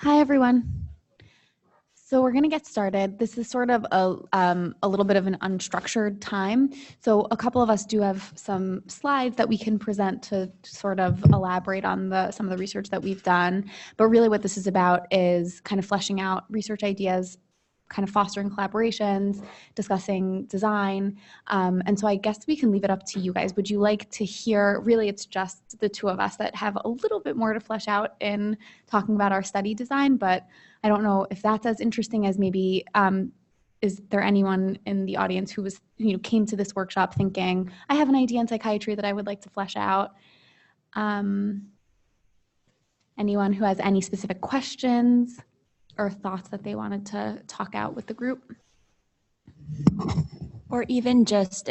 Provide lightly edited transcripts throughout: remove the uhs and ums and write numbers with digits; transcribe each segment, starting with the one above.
Hi, everyone. So we're going to get started. This is sort of a little bit of an unstructured time. So a couple of us do have some slides that we can present to sort of elaborate on some of the research that we've done. But really what this is about is kind of fleshing out research ideas, kind of fostering collaborations, discussing design. And so I guess we can leave it up to you guys. Would you like to hear, really it's just the two of us that have a little bit more to flesh out in talking about our study design, but I don't know if that's as interesting as maybe, is there anyone in the audience who was, came to this workshop thinking, I have an idea in psychiatry that I would like to flesh out? Anyone who has any specific questions or thoughts that they wanted to talk out with the group? Or even just,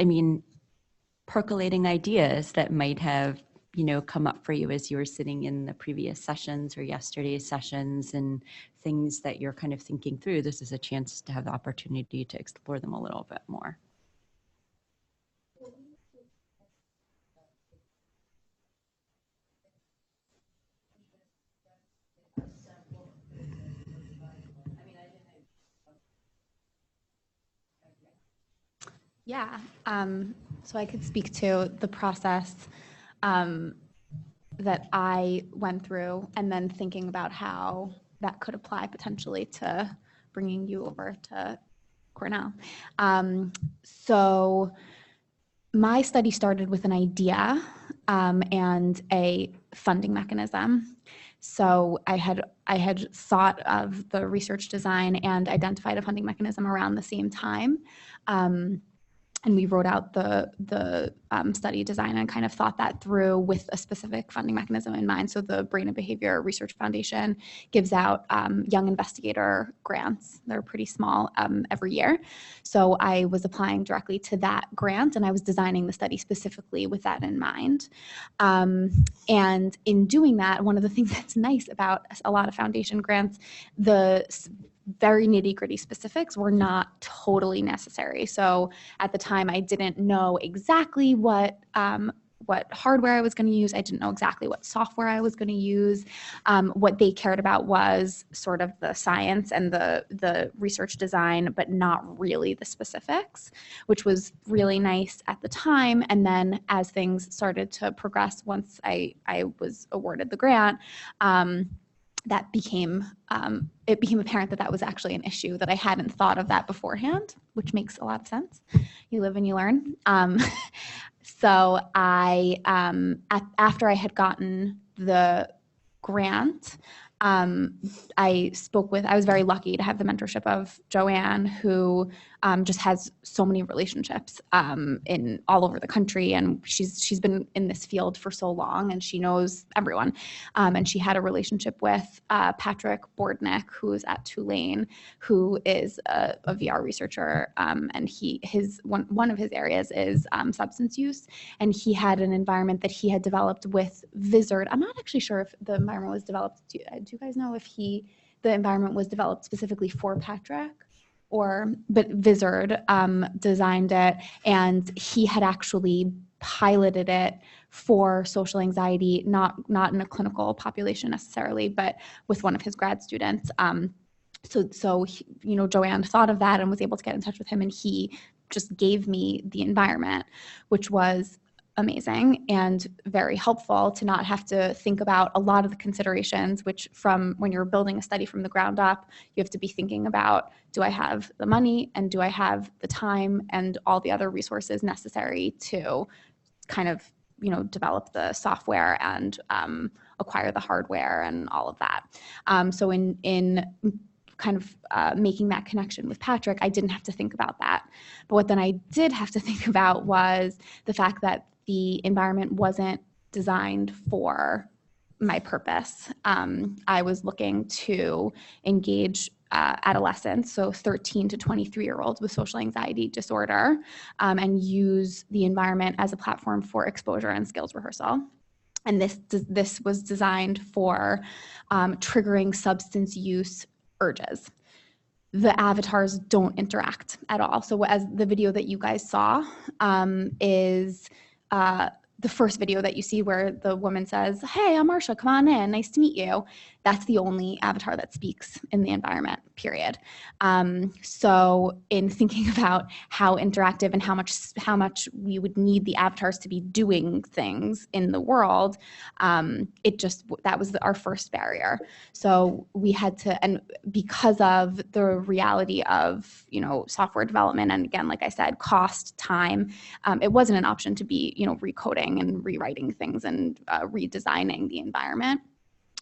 percolating ideas that might have, come up for you as you were sitting in the previous sessions or yesterday's sessions, and things that you're kind of thinking through. This is a chance to have the opportunity to explore them a little bit more. Yeah, so I could speak to the process that I went through and then thinking about how that could apply potentially to bringing you over to Cornell. So my study started with an idea and a funding mechanism. So I had thought of the research design and identified a funding mechanism around the same time. And we wrote out the study design and kind of thought that through with a specific funding mechanism in mind. So the Brain and Behavior Research Foundation gives out young investigator grants. They're pretty small every year. So I was applying directly to that grant, and I was designing the study specifically with that in mind. And in doing that, one of the things that's nice about a lot of foundation grants, the very nitty-gritty specifics were not totally necessary. So at the time, I didn't know exactly what hardware I was going to use. I didn't know exactly what software I was going to use. What they cared about was sort of the science and the research design, but not really the specifics, which was really nice at the time. And then as things started to progress, once I was awarded the grant, that became it became apparent that that was actually an issue, that I hadn't thought of that beforehand, which makes a lot of sense. You live and you learn. So I, after I had gotten the grant, I was very lucky to have the mentorship of Joanne, who just has so many relationships in all over the country, and she's been in this field for so long, and she knows everyone. And she had a relationship with Patrick Bordnick, who is at Tulane, who is a VR researcher, and one of his areas is substance use, and he had an environment that he had developed with Vizard. I'm not actually sure if the environment was developed. Do you guys know if the environment was developed specifically for Patrick? But Vizard designed it, and he had actually piloted it for social anxiety, not in a clinical population necessarily, but with one of his grad students. So Joanne thought of that and was able to get in touch with him, and he just gave me the environment, which was amazing and very helpful to not have to think about a lot of the considerations, which from when you're building a study from the ground up, you have to be thinking about, do I have the money and do I have the time and all the other resources necessary to kind of, develop the software and acquire the hardware and all of that. So in kind of making that connection with Patrick, I didn't have to think about that. But what then I did have to think about was the fact that the environment wasn't designed for my purpose. I was looking to engage adolescents, so 13 to 23-year-olds with social anxiety disorder, and use the environment as a platform for exposure and skills rehearsal. And this was designed for triggering substance use urges. The avatars don't interact at all. So as the video that you guys saw is the first video that you see where the woman says, "Hey, I'm Marsha, come on in, nice to meet you," that's the only avatar that speaks in the environment, period. So in thinking about how interactive and how much we would need the avatars to be doing things in the world, that was our first barrier. So we had to, and because of the reality of, software development, and again, like I said, cost, time, it wasn't an option to be, recoding and rewriting things and redesigning the environment.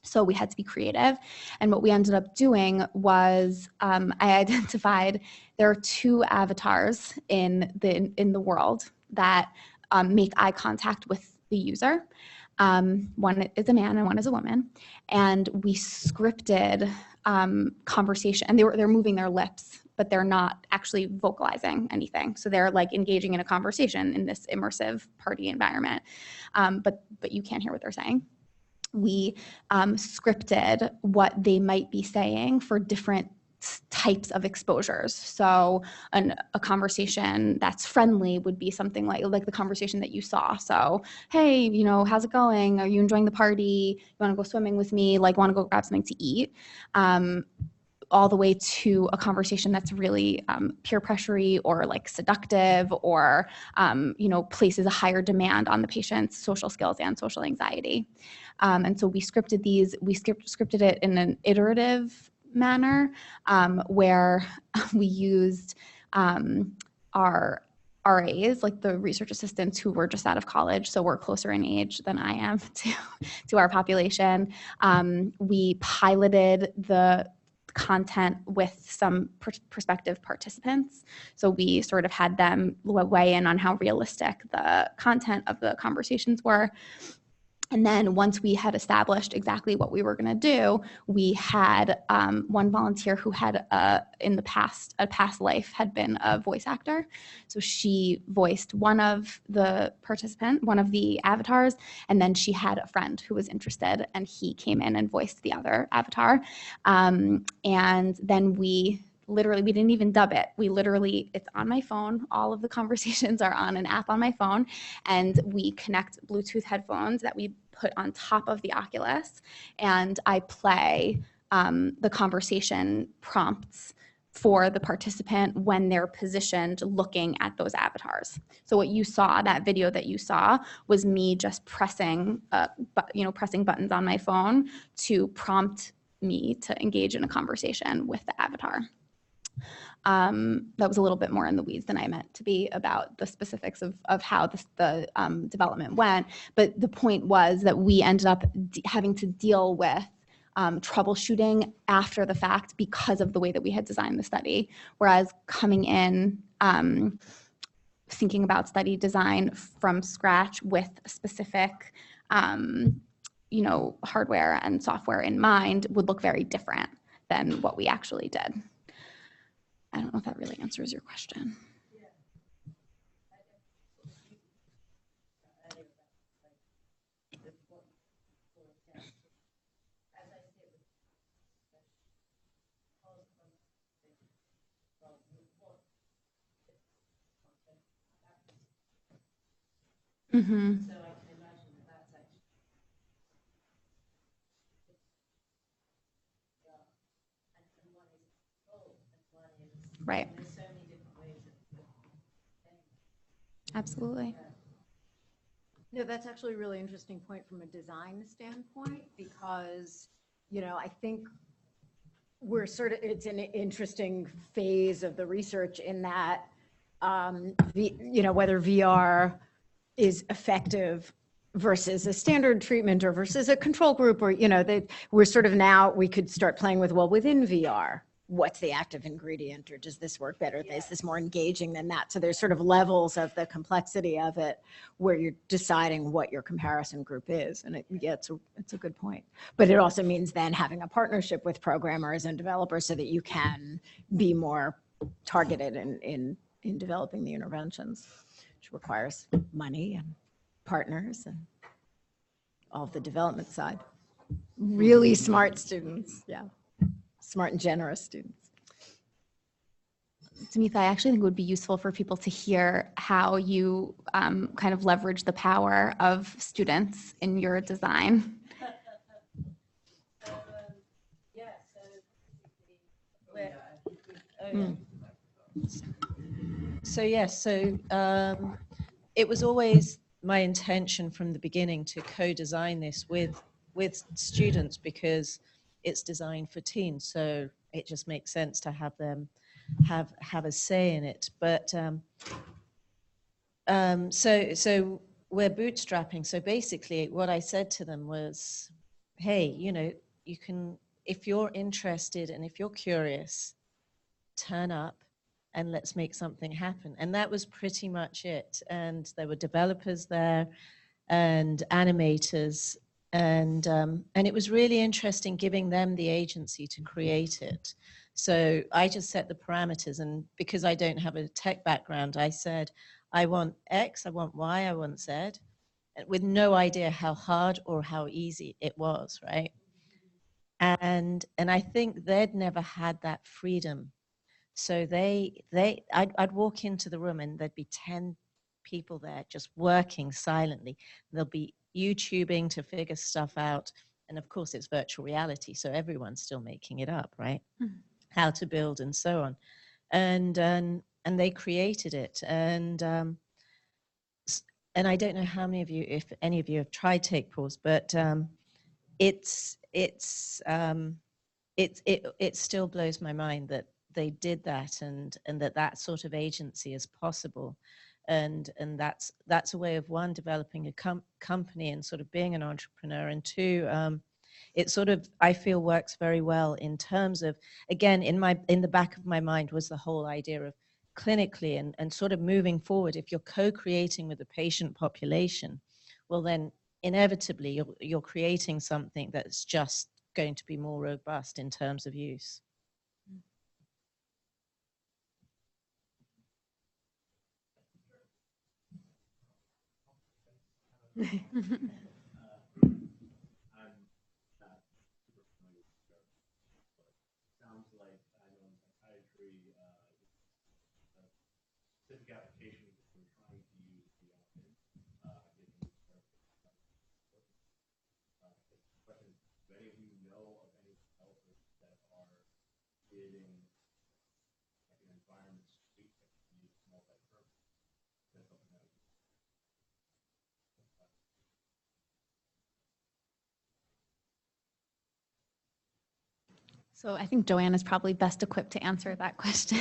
So we had to be creative. And what we ended up doing was I identified there are 2 avatars in the world that make eye contact with the user. One is a man and one is a woman. And we scripted conversation, and they're moving their lips, but they're not actually vocalizing anything. So they're like engaging in a conversation in this immersive party environment. But you can't hear what they're saying. We scripted what they might be saying for different types of exposures. So a conversation that's friendly would be something like the conversation that you saw. So, "Hey, how's it going? Are you enjoying the party? You want to go swimming with me? Like, want to go grab something to eat?" All the way to a conversation that's really peer pressury or like seductive, or places a higher demand on the patient's social skills and social anxiety. And so we scripted these. We scripted it in an iterative manner, where we used our RAs, like the research assistants who were just out of college, so we're closer in age than I am to our population. We piloted the content with some prospective participants. So we sort of had them weigh in on how realistic the content of the conversations were. And then once we had established exactly what we were going to do, we had one volunteer who had a past life had been a voice actor. So she voiced one of the avatars, and then she had a friend who was interested, and he came in and voiced the other avatar. And then we didn't even dub it. It's on my phone. All of the conversations are on an app on my phone, and we connect Bluetooth headphones that we put on top of the Oculus, and I play the conversation prompts for the participant when they're positioned looking at those avatars. So what you saw, that video that you saw, was me just pressing buttons on my phone to prompt me to engage in a conversation with the avatar. That was a little bit more in the weeds than I meant to be about the specifics of how the development went. But the point was that we ended up having to deal with troubleshooting after the fact because of the way that we had designed the study. Whereas coming in, thinking about study design from scratch with specific hardware and software in mind would look very different than what we actually did. I don't know if that really answers your question. Mm-hmm. Right. Absolutely. No, that's actually a really interesting point from a design standpoint, because, I think it's an interesting phase of the research in that, whether VR is effective versus a standard treatment or versus a control group, or, we're sort of now, we could start playing with, well, within VR, what's the active ingredient, or does this work better? Is this more engaging than that? So there's sort of levels of the complexity of it where you're deciding what your comparison group is. And it's a good point. But it also means then having a partnership with programmers and developers so that you can be more targeted in developing the interventions, which requires money and partners and all of the development side. Really smart students, yeah. Smart and generous students. Samitha, I actually think it would be useful for people to hear how you kind of leverage the power of students in your design. It was always my intention from the beginning to co-design this with students because it's designed for teens, so it just makes sense to have them have a say in it. But so we're bootstrapping. So basically, what I said to them was, "Hey, you can, if you're interested and if you're curious, turn up and let's make something happen." And that was pretty much it. And there were developers there and animators, and it was really interesting giving them the agency to create it. So I just set the parameters, and because I don't have a tech background, I said, I want X, I want Y, I want Z, with no idea how hard or how easy it was, right? And I think they'd never had that freedom. So I'd walk into the room and there'd be 10 people there just working silently. They'll be YouTubing to figure stuff out. And of course, it's virtual reality, so everyone's still making it up, right? Mm-hmm. How to build and so on. And they created it. And I don't know how many of you, if any of you have tried Take Pause, but it still blows my mind that they did that, and that sort of agency is possible. And that's a way of, one, developing a company and sort of being an entrepreneur, and two, it sort of, I feel, works very well in terms of, again, in the back of my mind was the whole idea of clinically and sort of moving forward. If you're co-creating with the patient population, well then inevitably you're creating something that's just going to be more robust in terms of use. Sounds like I know in psychiatry, specific applications that we're trying to use the often, given the question is, do any of you know of any developers that are creating like an environment suite that can be multi-purpose? That's something that So I think Joanne is probably best equipped to answer that question.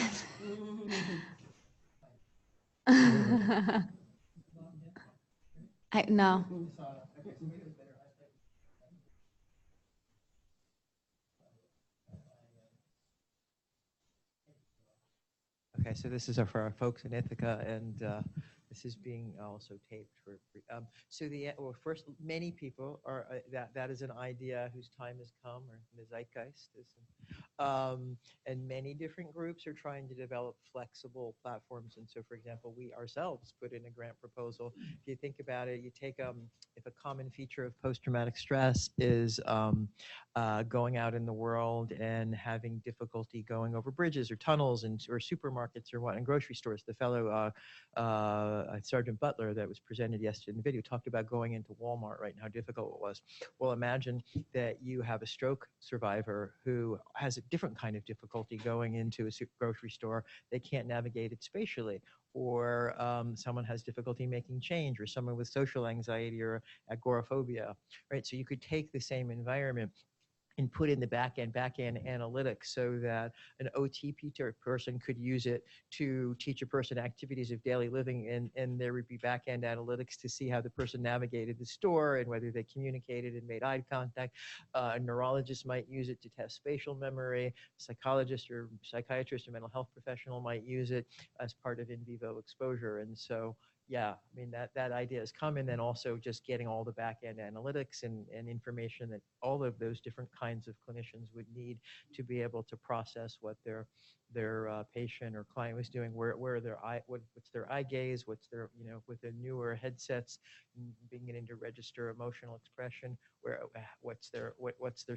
No. Okay, so this is for our folks in Ithaca, and this is being also taped for free. Well, first, many people are that is an idea whose time has come, or the zeitgeist is. And many different groups are trying to develop flexible platforms. And so, for example, we ourselves put in a grant proposal. If you think about it, you take if a common feature of post-traumatic stress is going out in the world and having difficulty going over bridges or tunnels or supermarkets or what, and grocery stores. The fellow Sergeant Butler that was presented yesterday in the video talked about going into Walmart, right, and how difficult it was. Well, imagine that you have a stroke survivor who has a different kind of difficulty going into a grocery store. They can't navigate it spatially. Or someone has difficulty making change, or someone with social anxiety or agoraphobia, right? So you could take the same environment and put in the back-end analytics so that an OTP person could use it to teach a person activities of daily living, and there would be back-end analytics to see how the person navigated the store and whether they communicated and made eye contact. A neurologist might use it to test spatial memory. A psychologist or psychiatrist or mental health professional might use it as part of in vivo exposure. And so, yeah, I mean, that idea has come, and then also just getting all the back-end analytics and information that all of those different kinds of clinicians would need to be able to process what their patient or client was doing, where their eye, what's their eye gaze, what's their, with the newer headsets, beginning to register emotional expression, where what's their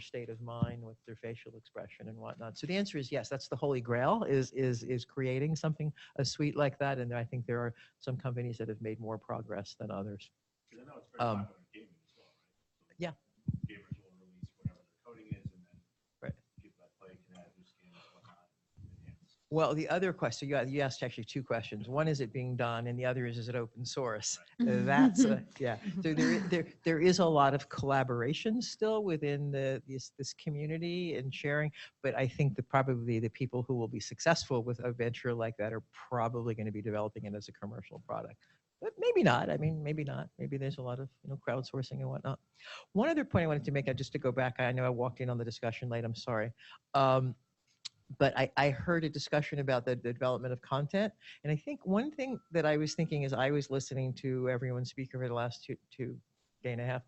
state of mind, what's their facial expression and whatnot. So the answer is yes. That's the holy grail, is creating something, a suite like that. And I think there are some companies that have made more progress than others. Because I know it's very popular in gaming as well, right? So Yeah. Gamers will release whatever their coding is, and then Right. people that play can add new skins, whatnot, and enhance. Well, the other question, you asked actually two questions. One, is it being done? And the other is it open source? That's, yeah. So there is a lot of collaboration still within this community and sharing, but I think that probably the people who will be successful with a venture like that are probably going to be developing it as a commercial product. But maybe not. I mean, maybe not. Maybe there's a lot of crowdsourcing and whatnot. One other point I wanted to make, just to go back, I know I walked in on the discussion late, I'm sorry. But I heard a discussion about the development of content. And I think one thing that I was thinking as I was listening to everyone speak over the last two day and a half,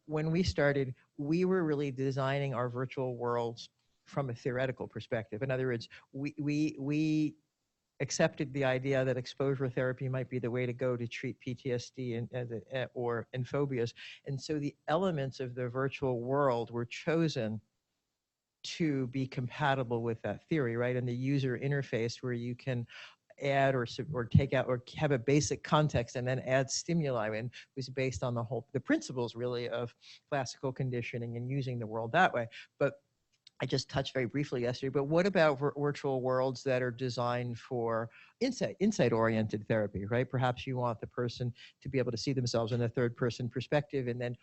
when we started, we were really designing our virtual worlds from a theoretical perspective. In other words, we accepted the idea that exposure therapy might be the way to go to treat PTSD and phobias. And so the elements of the virtual world were chosen to be compatible with that theory, right? And the user interface where you can add or take out or have a basic context and then add stimuli, and was based on the principles really of classical conditioning and using the world that way. But I just touched very briefly yesterday, but what about virtual worlds that are designed for insight-oriented therapy, right? Perhaps you want the person to be able to see themselves in a third-person perspective, and then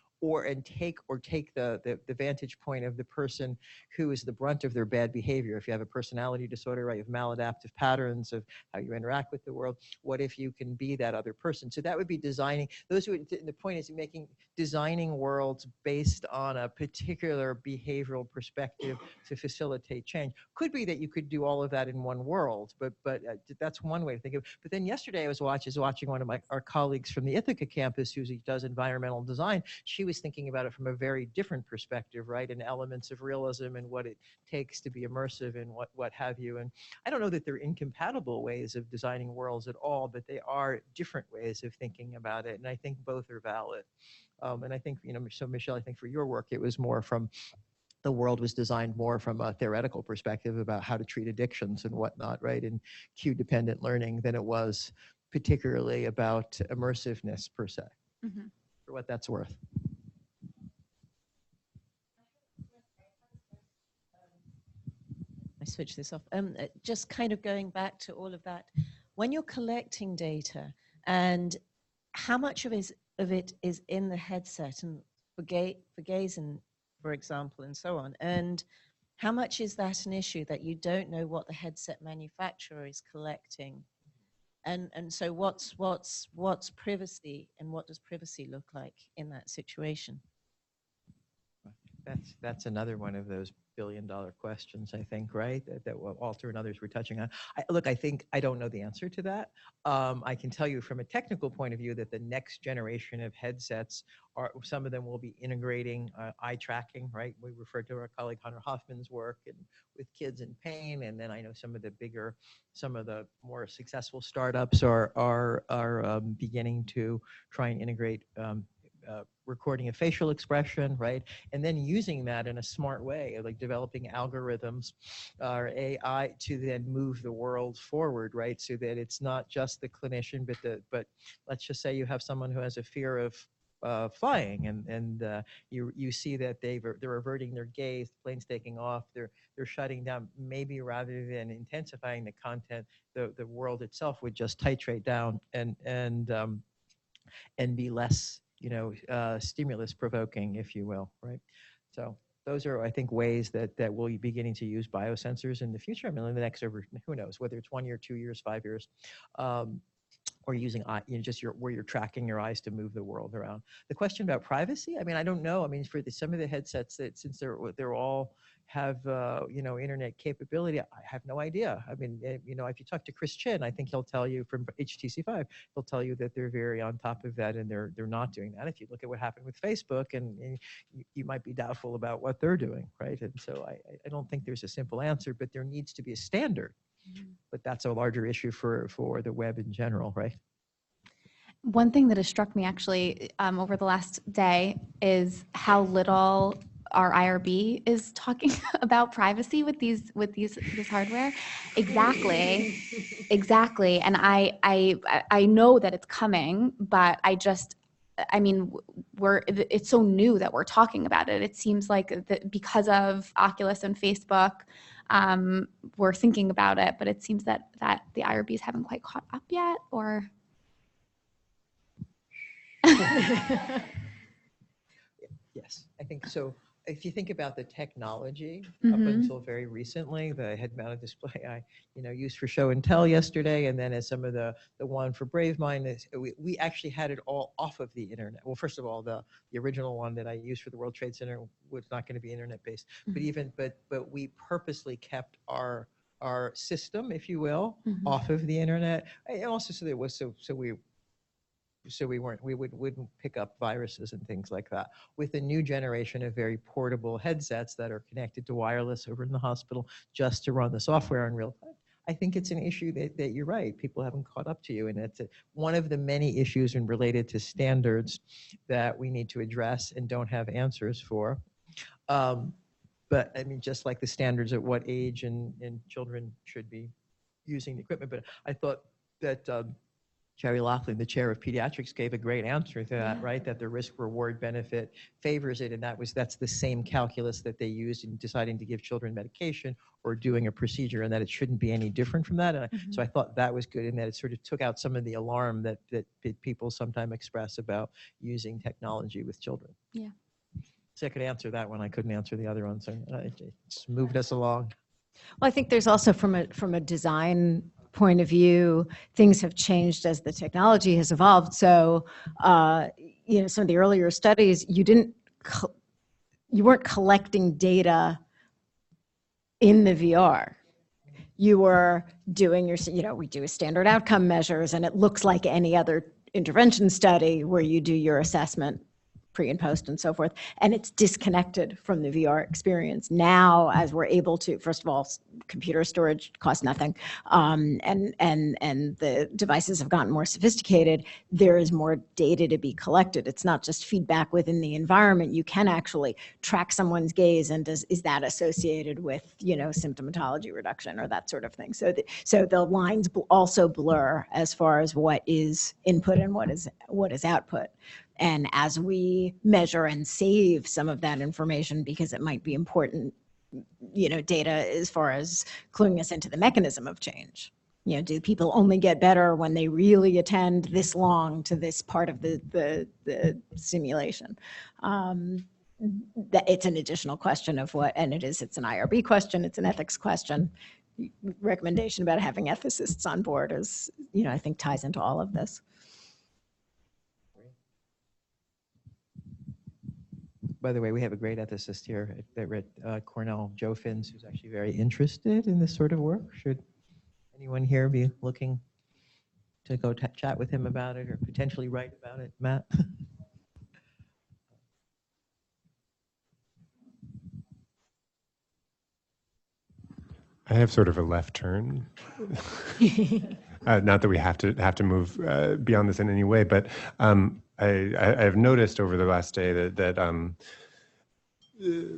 take the vantage point of the person who is the brunt of their bad behavior. If you have a personality disorder, right, you have maladaptive patterns of how you interact with the world. What if you can be that other person? So that would be designing. The point is designing worlds based on a particular behavioral perspective to facilitate change. Could be that you could do all of that in one world, but that's one way to think of it. But then yesterday I was watching one of our colleagues from the Ithaca campus who does environmental design. She was thinking about it from a very different perspective, right? And elements of realism and what it takes to be immersive and what have you. And I don't know that they're incompatible ways of designing worlds at all, but they are different ways of thinking about it. And I think both are valid. And I think, so Michelle, I think for your work, it was more from the world was designed more from a theoretical perspective about how to treat addictions and whatnot, right? And cue-dependent learning than it was particularly about immersiveness per se, for what that's worth. I switch this off. Just kind of going back to all of that, when you're collecting data and how much of it is in the headset and for gaze and for example, and so on, and how much is that an issue that you don't know what the headset manufacturer is collecting, and so what's privacy, and what does privacy look like in that situation? That's another one of those billion-dollar questions, I think, right? That Walter and others were touching on. I think I don't know the answer to that. I can tell you from a technical point of view that the next generation of headsets some of them will be integrating eye tracking, right? We referred to our colleague Hunter Hoffman's work and with kids in pain, and then I know some of the more successful startups are beginning to try and integrate recording of facial expression, right? And then using that in a smart way, like developing algorithms or AI to then move the world forward, right? So that it's not just the clinician, but let's just say you have someone who has a fear of flying, and you see that they're averting their gaze, the plane's taking off, they're shutting down. Maybe rather than intensifying the content, the world itself would just titrate down and be less, stimulus provoking, if you will, right? So those are, I think, ways that we'll be beginning to use biosensors in the future. I mean, in the next who knows, whether it's 1 year, 2 years, 5 years, or using where you're tracking your eyes to move the world around. The question about privacy, I mean, I don't know. I mean, for some of the headsets that since they're all have internet capability, I have no idea. I mean, if you talk to Chris Chin, I think he'll tell you from HTC5, he'll tell you that they're very on top of that and they're not doing that. If you look at what happened with Facebook, and you might be doubtful about what they're doing, right? And so I don't think there's a simple answer, but there needs to be a standard. But that's a larger issue for the web in general, right? One thing that has struck me actually over the last day is how little our IRB is talking about privacy with this hardware. Exactly, exactly. And I know that it's coming, but I mean, it's so new that we're talking about it. It seems like because of Oculus and Facebook, we're thinking about it, but it seems that the IRBs haven't quite caught up yet, or. Yes, I think so. If you think about the technology up Mhm. until very recently, the head-mounted display I, used for show and tell yesterday, and then as some of the one for Bravemind, we actually had it all off of the internet. Well, first of all, the original one that I used for the World Trade Center was not going to be internet-based, but we purposely kept our system, if you will, Mhm. off of the internet, and also so there was we wouldn't pick up viruses and things like that. With a new generation of very portable headsets that are connected to wireless over in the hospital just to run the software in real time, I think it's an issue that you're right, people haven't caught up to you, and it's one of the many issues related to standards that we need to address and don't have answers for. But I mean, just like the standards at what age and children should be using the equipment. But I thought that Jerry Laughlin, the chair of pediatrics, gave a great answer to that, right? That the risk-reward benefit favors it, and that's the same calculus that they used in deciding to give children medication or doing a procedure, and that it shouldn't be any different from that. And so I thought that was good, in that it sort of took out some of the alarm that people sometimes express about using technology with children. Yeah. So I could answer that one. I couldn't answer the other one, so it's moved us along. Well, I think there's also from a design point of view, things have changed as the technology has evolved. So, some of the earlier studies, you weren't collecting data in the VR. You were doing we do standard outcome measures, and it looks like any other intervention study where you do your assessment pre and post and so forth, and it's disconnected from the VR experience. Now, as we're able to, first of all, computer storage costs nothing, and the devices have gotten more sophisticated, there is more data to be collected. It's not just feedback within the environment. You can actually track someone's gaze, and is that associated with, symptomatology reduction or that sort of thing. So the lines also blur as far as what is input and what is output. And as we measure and save some of that information, because it might be important, data as far as cluing us into the mechanism of change. Do people only get better when they really attend this long to this part of the simulation? That it's an additional question of what, and it's an IRB question, it's an ethics question. Recommendation about having ethicists on board is, I think ties into all of this. By the way, we have a great ethicist here at Cornell, Joe Finns, who's actually very interested in this sort of work. Should anyone here be looking to go chat with him about it or potentially write about it, Matt? I have sort of a left turn. Not that we have to move beyond this in any way, but I've noticed over the last day that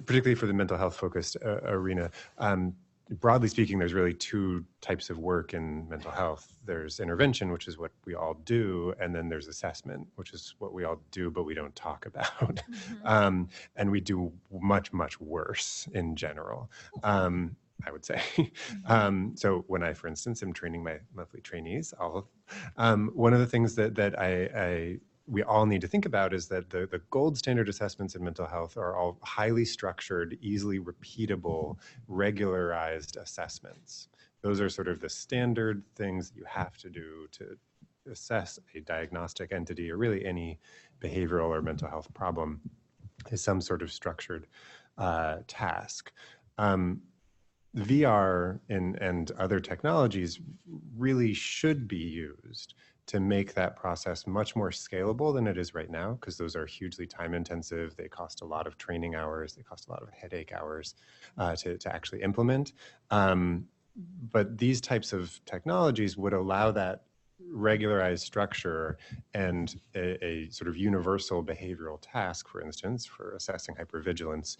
particularly for the mental health focused arena, broadly speaking, there's really two types of work in mental health. There's intervention, which is what we all do, and then there's assessment, which is what we all do, but we don't talk about. And we do much, much worse in general. I would say. So when I, for instance, am training my monthly trainees, one of the things that we all need to think about is that the gold standard assessments in mental health are all highly structured, easily repeatable, regularized assessments. Those are sort of the standard things that you have to do to assess a diagnostic entity, or really any behavioral or mental health problem, is some sort of structured task. VR and other technologies really should be used to make that process much more scalable than it is right now, because those are hugely time intensive. They cost a lot of training hours. They cost a lot of headache hours to actually implement. But these types of technologies would allow that regularized structure and a sort of universal behavioral task, for instance, for assessing hypervigilance,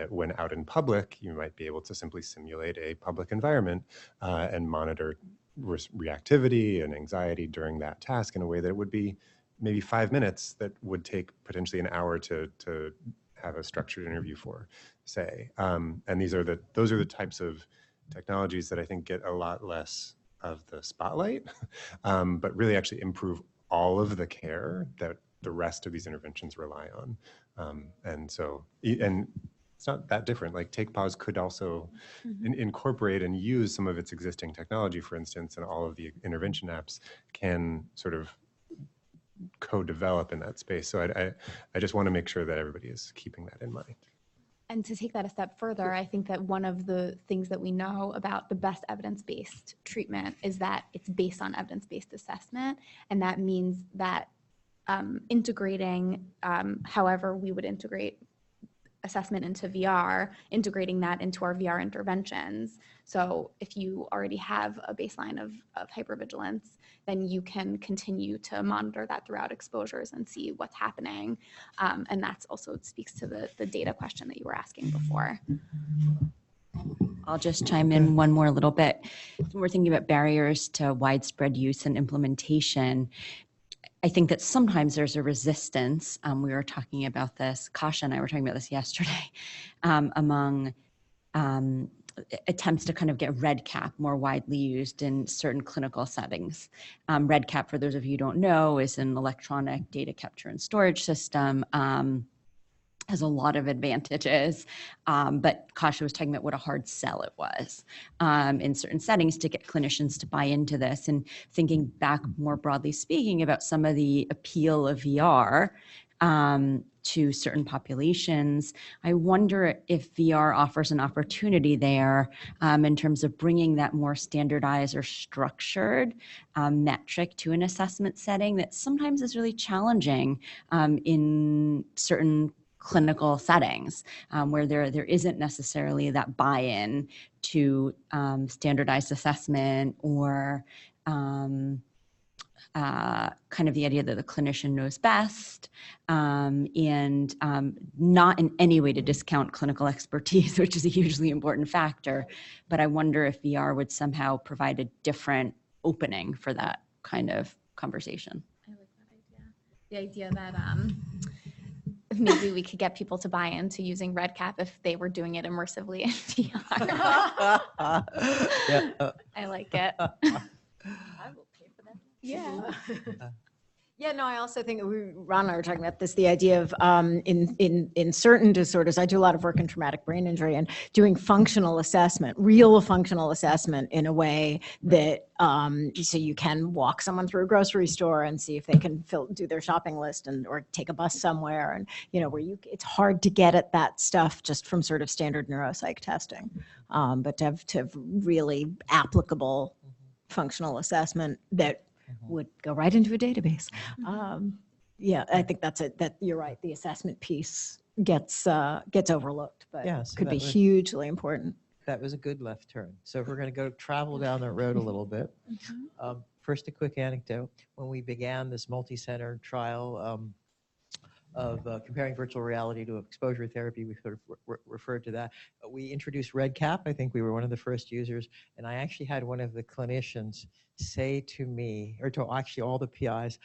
when out in public, you might be able to simply simulate a public environment and monitor reactivity and anxiety during that task in a way that would be maybe 5 minutes that would take potentially an hour to have a structured interview for, say. And those are the types of technologies that I think get a lot less of the spotlight, but really actually improve all of the care that the rest of these interventions rely on. And it's not that different. Like Take Pause could also incorporate and use some of its existing technology, for instance, and all of the intervention apps can sort of co-develop in that space. So I just want to make sure that everybody is keeping that in mind. And to take that a step further, I think that one of the things that we know about the best evidence-based treatment is that it's based on evidence-based assessment. And that means that integrating, however we would integrate assessment into VR, integrating that into our VR interventions. So if you already have a baseline of hypervigilance, then you can continue to monitor that throughout exposures and see what's happening. And that's also speaks to the data question that you were asking before. I'll just chime in one more little bit. When we're thinking about barriers to widespread use and implementation, I think that sometimes there's a resistance. We were talking about this, Kasha and I were talking about this yesterday, among attempts to kind of get REDCap more widely used in certain clinical settings. REDCap, for those of you who don't know, is an electronic data capture and storage system. Has a lot of advantages, but Kasha was talking about what a hard sell it was in certain settings to get clinicians to buy into this. And thinking back more broadly speaking about some of the appeal of VR to certain populations, I wonder if VR offers an opportunity there in terms of bringing that more standardized or structured metric to an assessment setting that sometimes is really challenging in certain clinical settings where there isn't necessarily that buy-in to standardized assessment or kind of the idea that the clinician knows best and not in any way to discount clinical expertise, which is a hugely important factor. But I wonder if VR would somehow provide a different opening for that kind of conversation. I like that idea. The idea that maybe we could get people to buy into using REDCap if they were doing it immersively in VR. I like it. I will pay for that. Yeah. Yeah, no, I also think Ron and I were talking about this, the idea of in certain disorders, I do a lot of work in traumatic brain injury and doing functional assessment, real functional assessment in a way that, so you can walk someone through a grocery store and see if they can do their shopping list or take a bus somewhere. And, where it's hard to get at that stuff just from sort of standard neuropsych testing. But to have really applicable functional assessment that would go right into a database. Yeah, I think that you're right. The assessment piece gets overlooked, but could be hugely important. That was a good left turn. So if we're going to go travel down that road a little bit, first a quick anecdote. When we began this multi-center trial of comparing virtual reality to exposure therapy, we sort of referred to that. We introduced REDCap. I think we were one of the first users, and I actually had one of the clinicians say to me, or to actually all the PIs,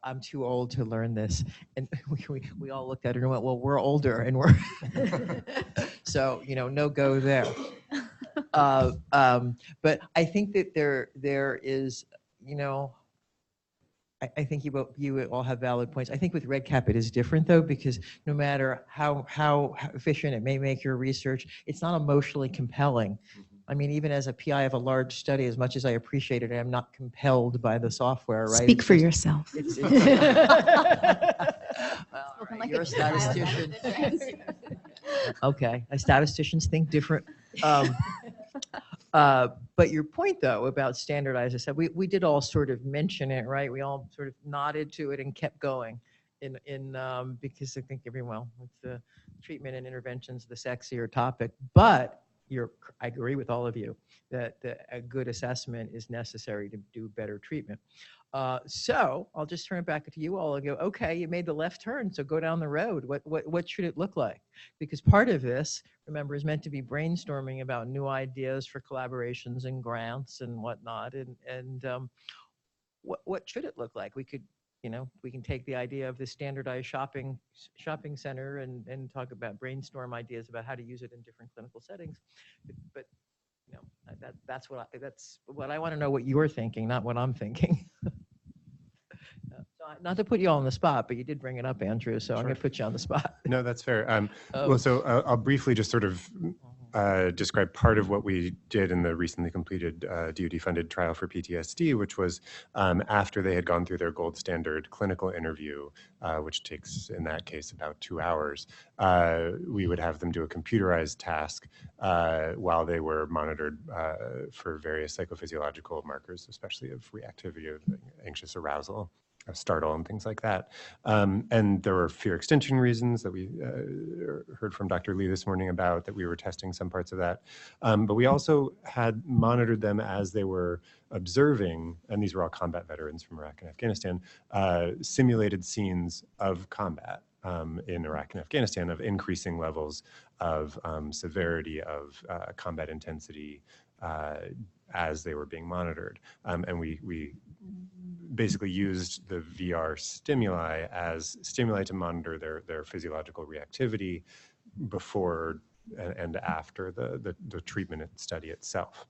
I'm too old to learn this. And we all looked at it and went, well, we're older and we're, so, no go there. But I think that there is, I think you all have valid points. I think with REDCap it is different though, because no matter how efficient it may make your research, it's not emotionally compelling. I mean, even as a PI of a large study, as much as I appreciate it, I'm not compelled by the software, right? Speak for yourself. Well, all right, you're a statistician. Okay, statisticians think different. But your point, though, about standardized, I said we did all sort of mention it, right? We all sort of nodded to it and kept going, because I think with the treatment and interventions, the sexier topic. But I agree with all of you that a good assessment is necessary to do better treatment. So I'll just turn it back to you all and go, okay, you made the left turn, so go down the road. What should it look like? Because part of this, remember, is meant to be brainstorming about new ideas for collaborations and grants and whatnot. And what should it look like? We could, we can take the idea of this standardized shopping center and talk about brainstorm ideas about how to use it in different clinical settings. But that's what I want to know what you're thinking, not what I'm thinking. So not to put you all on the spot, but you did bring it up, Andrew, so I'm going to put you on the spot. No, that's fair. Well, so I'll briefly just sort of describe part of what we did in the recently completed DoD-funded trial for PTSD, which was after they had gone through their gold standard clinical interview, which takes, in that case, about 2 hours, we would have them do a computerized task while they were monitored for various psychophysiological markers, especially of reactivity of anxious arousal, startle, and things like that. And there were fear extinction reasons that we heard from Dr. Lee this morning about, that we were testing some parts of that. But we also had monitored them as they were observing, and these were all combat veterans from Iraq and Afghanistan, simulated scenes of combat in Iraq and Afghanistan, of increasing levels of severity of combat intensity as they were being monitored. And we basically used the VR stimuli as stimuli to monitor their physiological reactivity before and after the treatment study itself,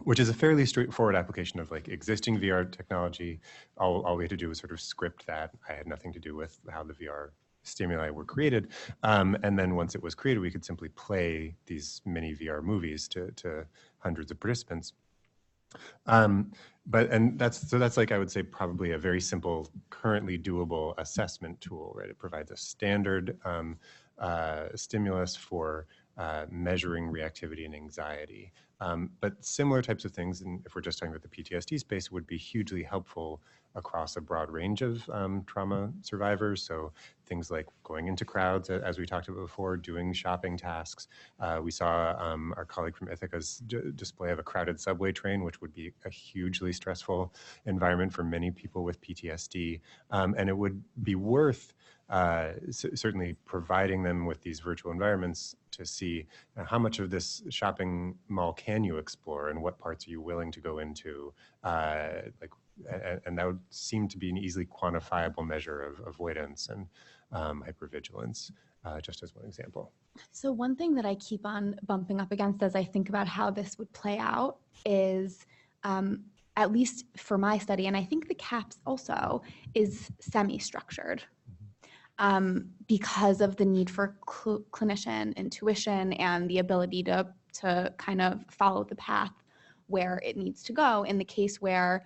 which is a fairly straightforward application of like existing VR technology. All we had to do was sort of script that. I had nothing to do with how the VR stimuli were created. And then once it was created, we could simply play these mini VR movies to hundreds of participants. That's like, I would say, probably a very simple, currently doable assessment tool, right? It provides a standard stimulus for measuring reactivity and anxiety. But similar types of things, and if we're just talking about the PTSD space, would be hugely helpful across a broad range of trauma survivors. So things like going into crowds, as we talked about before, doing shopping tasks. We saw our colleague from Ithaca's display of a crowded subway train, which would be a hugely stressful environment for many people with PTSD. And it would be worth certainly providing them with these virtual environments to see how much of this shopping mall can you explore and what parts are you willing to go into, and that would seem to be an easily quantifiable measure of avoidance and hypervigilance, just as one example. So one thing that I keep on bumping up against as I think about how this would play out is, at least for my study, and I think the CAPS also, is semi-structured. Because of the need for clinician intuition and the ability to kind of follow the path where it needs to go in the case where,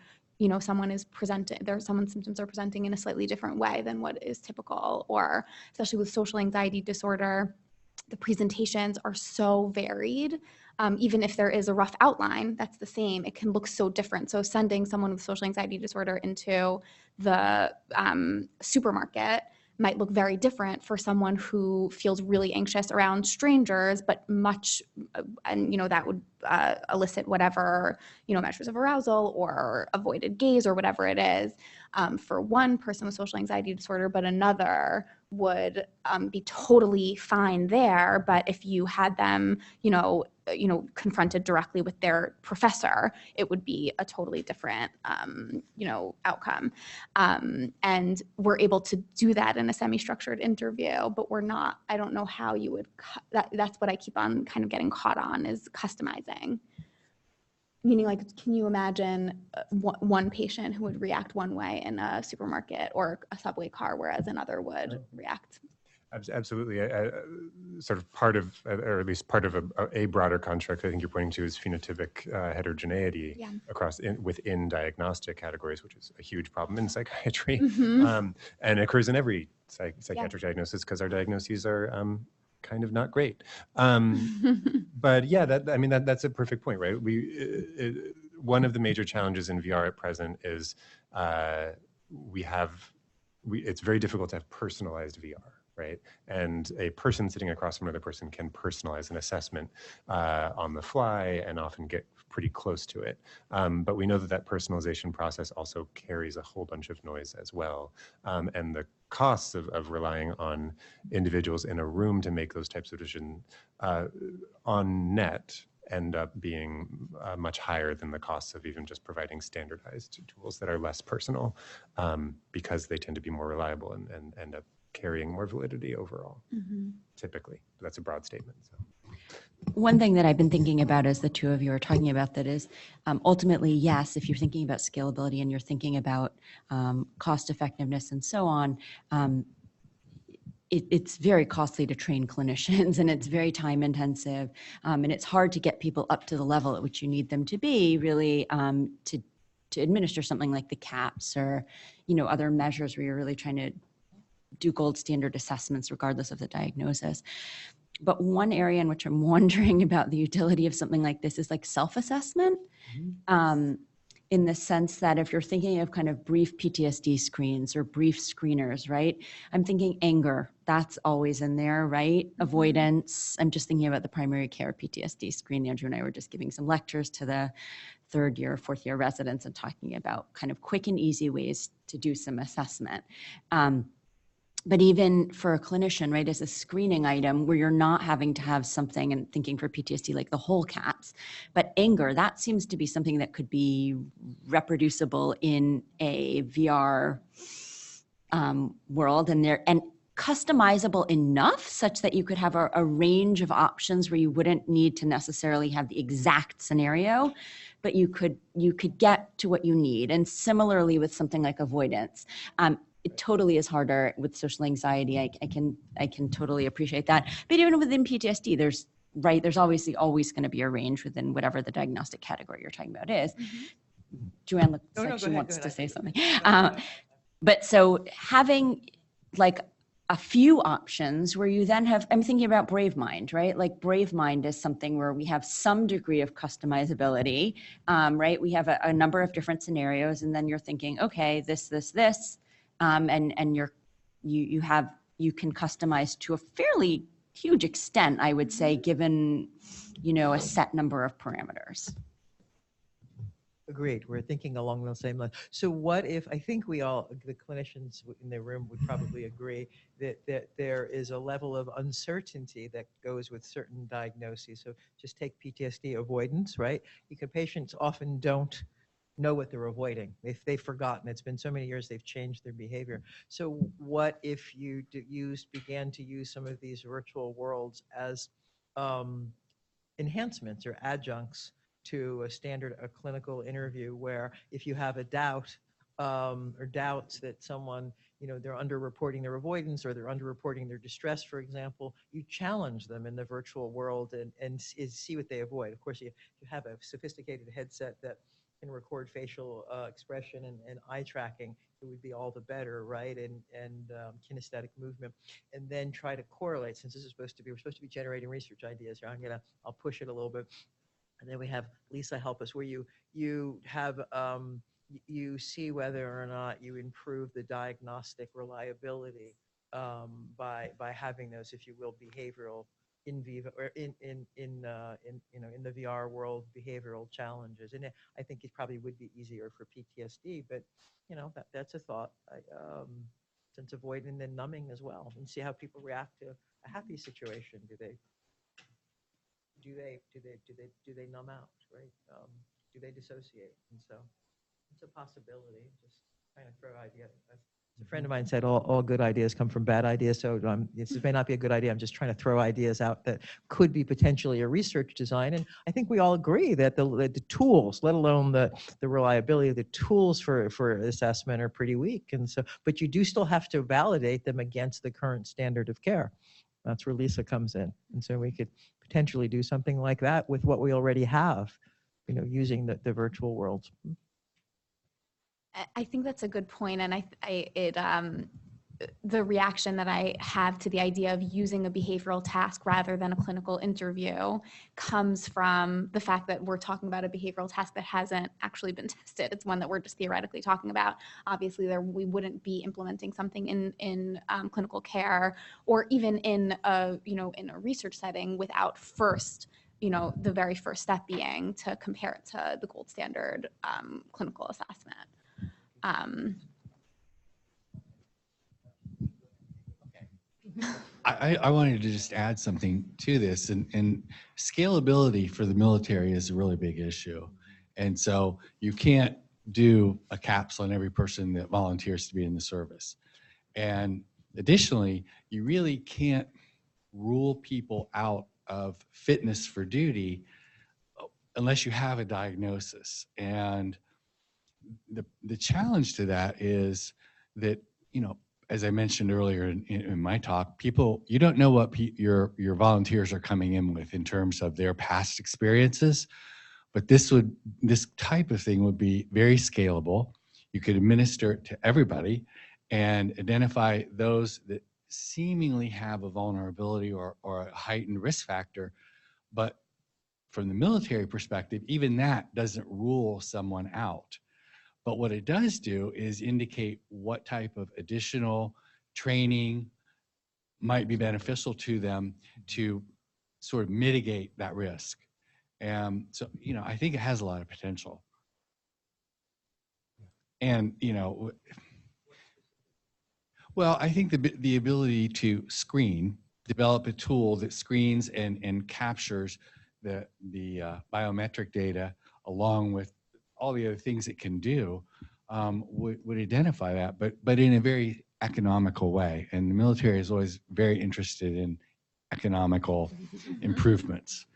someone's symptoms are presenting in a slightly different way than what is typical, or especially with social anxiety disorder, the presentations are so varied. Even if there is a rough outline that's the same, it can look so different. So sending someone with social anxiety disorder into the supermarket might look very different for someone who feels really anxious around strangers, but that would elicit whatever, measures of arousal or avoided gaze or whatever it is, for one person with social anxiety disorder, but another would be totally fine there. But if you had them, confronted directly with their professor, it would be a totally different, outcome. And we're able to do that in a semi-structured interview, but I don't know how you would, that's what I keep on kind of getting caught on, is customizing. Meaning, like, can you imagine one patient who would react one way in a supermarket or a subway car, whereas another would react? Absolutely. Sort of part of, or at least part of a broader construct I think you're pointing to, is phenotypic heterogeneity within diagnostic categories, which is a huge problem in psychiatry. And it occurs in every psychiatric diagnosis, because our diagnoses are kind of not great. But yeah, that's a perfect point, right? One of the major challenges in VR at present is it's very difficult to have personalized VR. right? And a person sitting across from another person can personalize an assessment on the fly and often get pretty close to it. But we know that that personalization process also carries a whole bunch of noise as well. And the costs of relying on individuals in a room to make those types of decisions on net end up being much higher than the costs of even just providing standardized tools that are less personal, because they tend to be more reliable and end up carrying more validity overall, typically. That's a broad statement. So. One thing that I've been thinking about as the two of you are talking about that is ultimately, yes, if you're thinking about scalability and you're thinking about cost effectiveness and so on, it's very costly to train clinicians and it's very time intensive, and it's hard to get people up to the level at which you need them to be really to administer something like the CAPS or other measures where you're really trying to do gold standard assessments regardless of the diagnosis. But one area in which I'm wondering about the utility of something like this is like self-assessment. In the sense that if you're thinking of kind of brief PTSD screens or brief screeners, right? I'm thinking anger, that's always in there, right? Avoidance. I'm just thinking about the primary care PTSD screen. Andrew and I were just giving some lectures to the third year, fourth year residents and talking about kind of quick and easy ways to do some assessment. But even for a clinician, right, as a screening item where you're not having to have something and thinking for PTSD like the whole CAPS, but anger, that seems to be something that could be reproducible in a VR world and customizable enough such that you could have a range of options where you wouldn't need to necessarily have the exact scenario, but you could get to what you need. And similarly with something like avoidance. It totally is harder with social anxiety. I can totally appreciate that. But even within PTSD, there's obviously always going to be a range within whatever the diagnostic category you're talking about is. Joanne looks like she wants to say something. But so having like a few options where you then have, I'm thinking about Brave Mind, right? Like Brave Mind is something where we have some degree of customizability, right? We have a number of different scenarios and then you're thinking, okay, this, and you can customize to a fairly huge extent, I would say, given, a set number of parameters. Agreed. We're thinking along the same line. So what if, I think we all, the clinicians in the room would probably agree that there is a level of uncertainty that goes with certain diagnoses. So just take PTSD avoidance, right? Patients often don't know what they're avoiding. They've forgotten. It's been so many years they've changed their behavior. So what if you began to use some of these virtual worlds as enhancements or adjuncts to a clinical interview, where if you have a doubt or doubts that someone, they're underreporting their avoidance or they're underreporting their distress, for example, you challenge them in the virtual world and see what they avoid. Of course, you have a sophisticated headset that can record facial expression and eye tracking, it would be all the better, right? And kinesthetic movement, and then try to correlate. Since we're supposed to be generating research ideas here, I'll push it a little bit. And then we have Lisa help us, where you have you see whether or not you improve the diagnostic reliability by having those, if you will, behavioral in vivo or in the VR world behavioral challenges. And I think it probably would be easier for PTSD, but that's a thought. Since avoiding and numbing as well, and see how people react to a happy situation. Do they numb out, right? Do they dissociate? And so it's a possibility. Just trying to throw ideas. A friend of mine said all good ideas come from bad ideas. So this may not be a good idea. I'm just trying to throw ideas out that could be potentially a research design. And I think we all agree that the tools, let alone the reliability of the tools for assessment, are pretty weak. And so, but you do still have to validate them against the current standard of care. That's where Lisa comes in. And so we could potentially do something like that with what we already have, using the virtual worlds. I think that's a good point, and it the reaction that I have to the idea of using a behavioral task rather than a clinical interview comes from the fact that we're talking about a behavioral task that hasn't actually been tested. It's one that we're just theoretically talking about. Obviously, we wouldn't be implementing something in clinical care or even in a research setting without first, the very first step being to compare it to the gold standard clinical assessment. I wanted to just add something to this, and scalability for the military is a really big issue. And so you can't do a capsule on every person that volunteers to be in the service. And additionally, you really can't rule people out of fitness for duty unless you have a diagnosis. And the challenge to that is that, as I mentioned earlier in my talk, you don't know what your volunteers are coming in with in terms of their past experiences, but this type of thing would be very scalable. You could administer it to everybody and identify those that seemingly have a vulnerability or a heightened risk factor. But from the military perspective, even that doesn't rule someone out. But what it does do is indicate what type of additional training might be beneficial to them to sort of mitigate that risk. And so, I think it has a lot of potential. And, well, I think the ability to develop a tool that screens and captures the biometric data along with all the other things it can do would identify that, but in a very economical way. And the military is always very interested in economical improvements.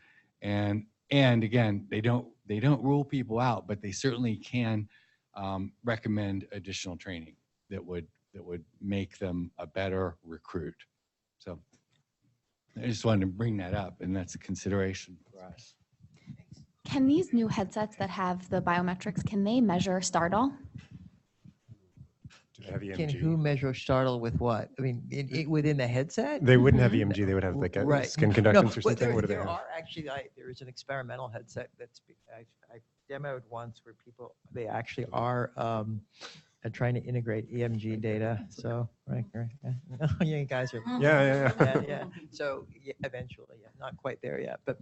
And again, they don't rule people out, but they certainly can recommend additional training that would make them a better recruit. So I just wanted to bring that up, and that's a consideration for us. Can these new headsets that have the biometrics, can they measure startle? Do they have EMG? Can who measure startle with what? I mean, within the headset? They wouldn't have EMG. They would have like a Right. skin conductance or but something. What do they there have? are actually, there is an experimental headset that's I demoed once where they actually are trying to integrate EMG data. So right. Yeah. You guys are. Yeah. So eventually, not quite there yet. But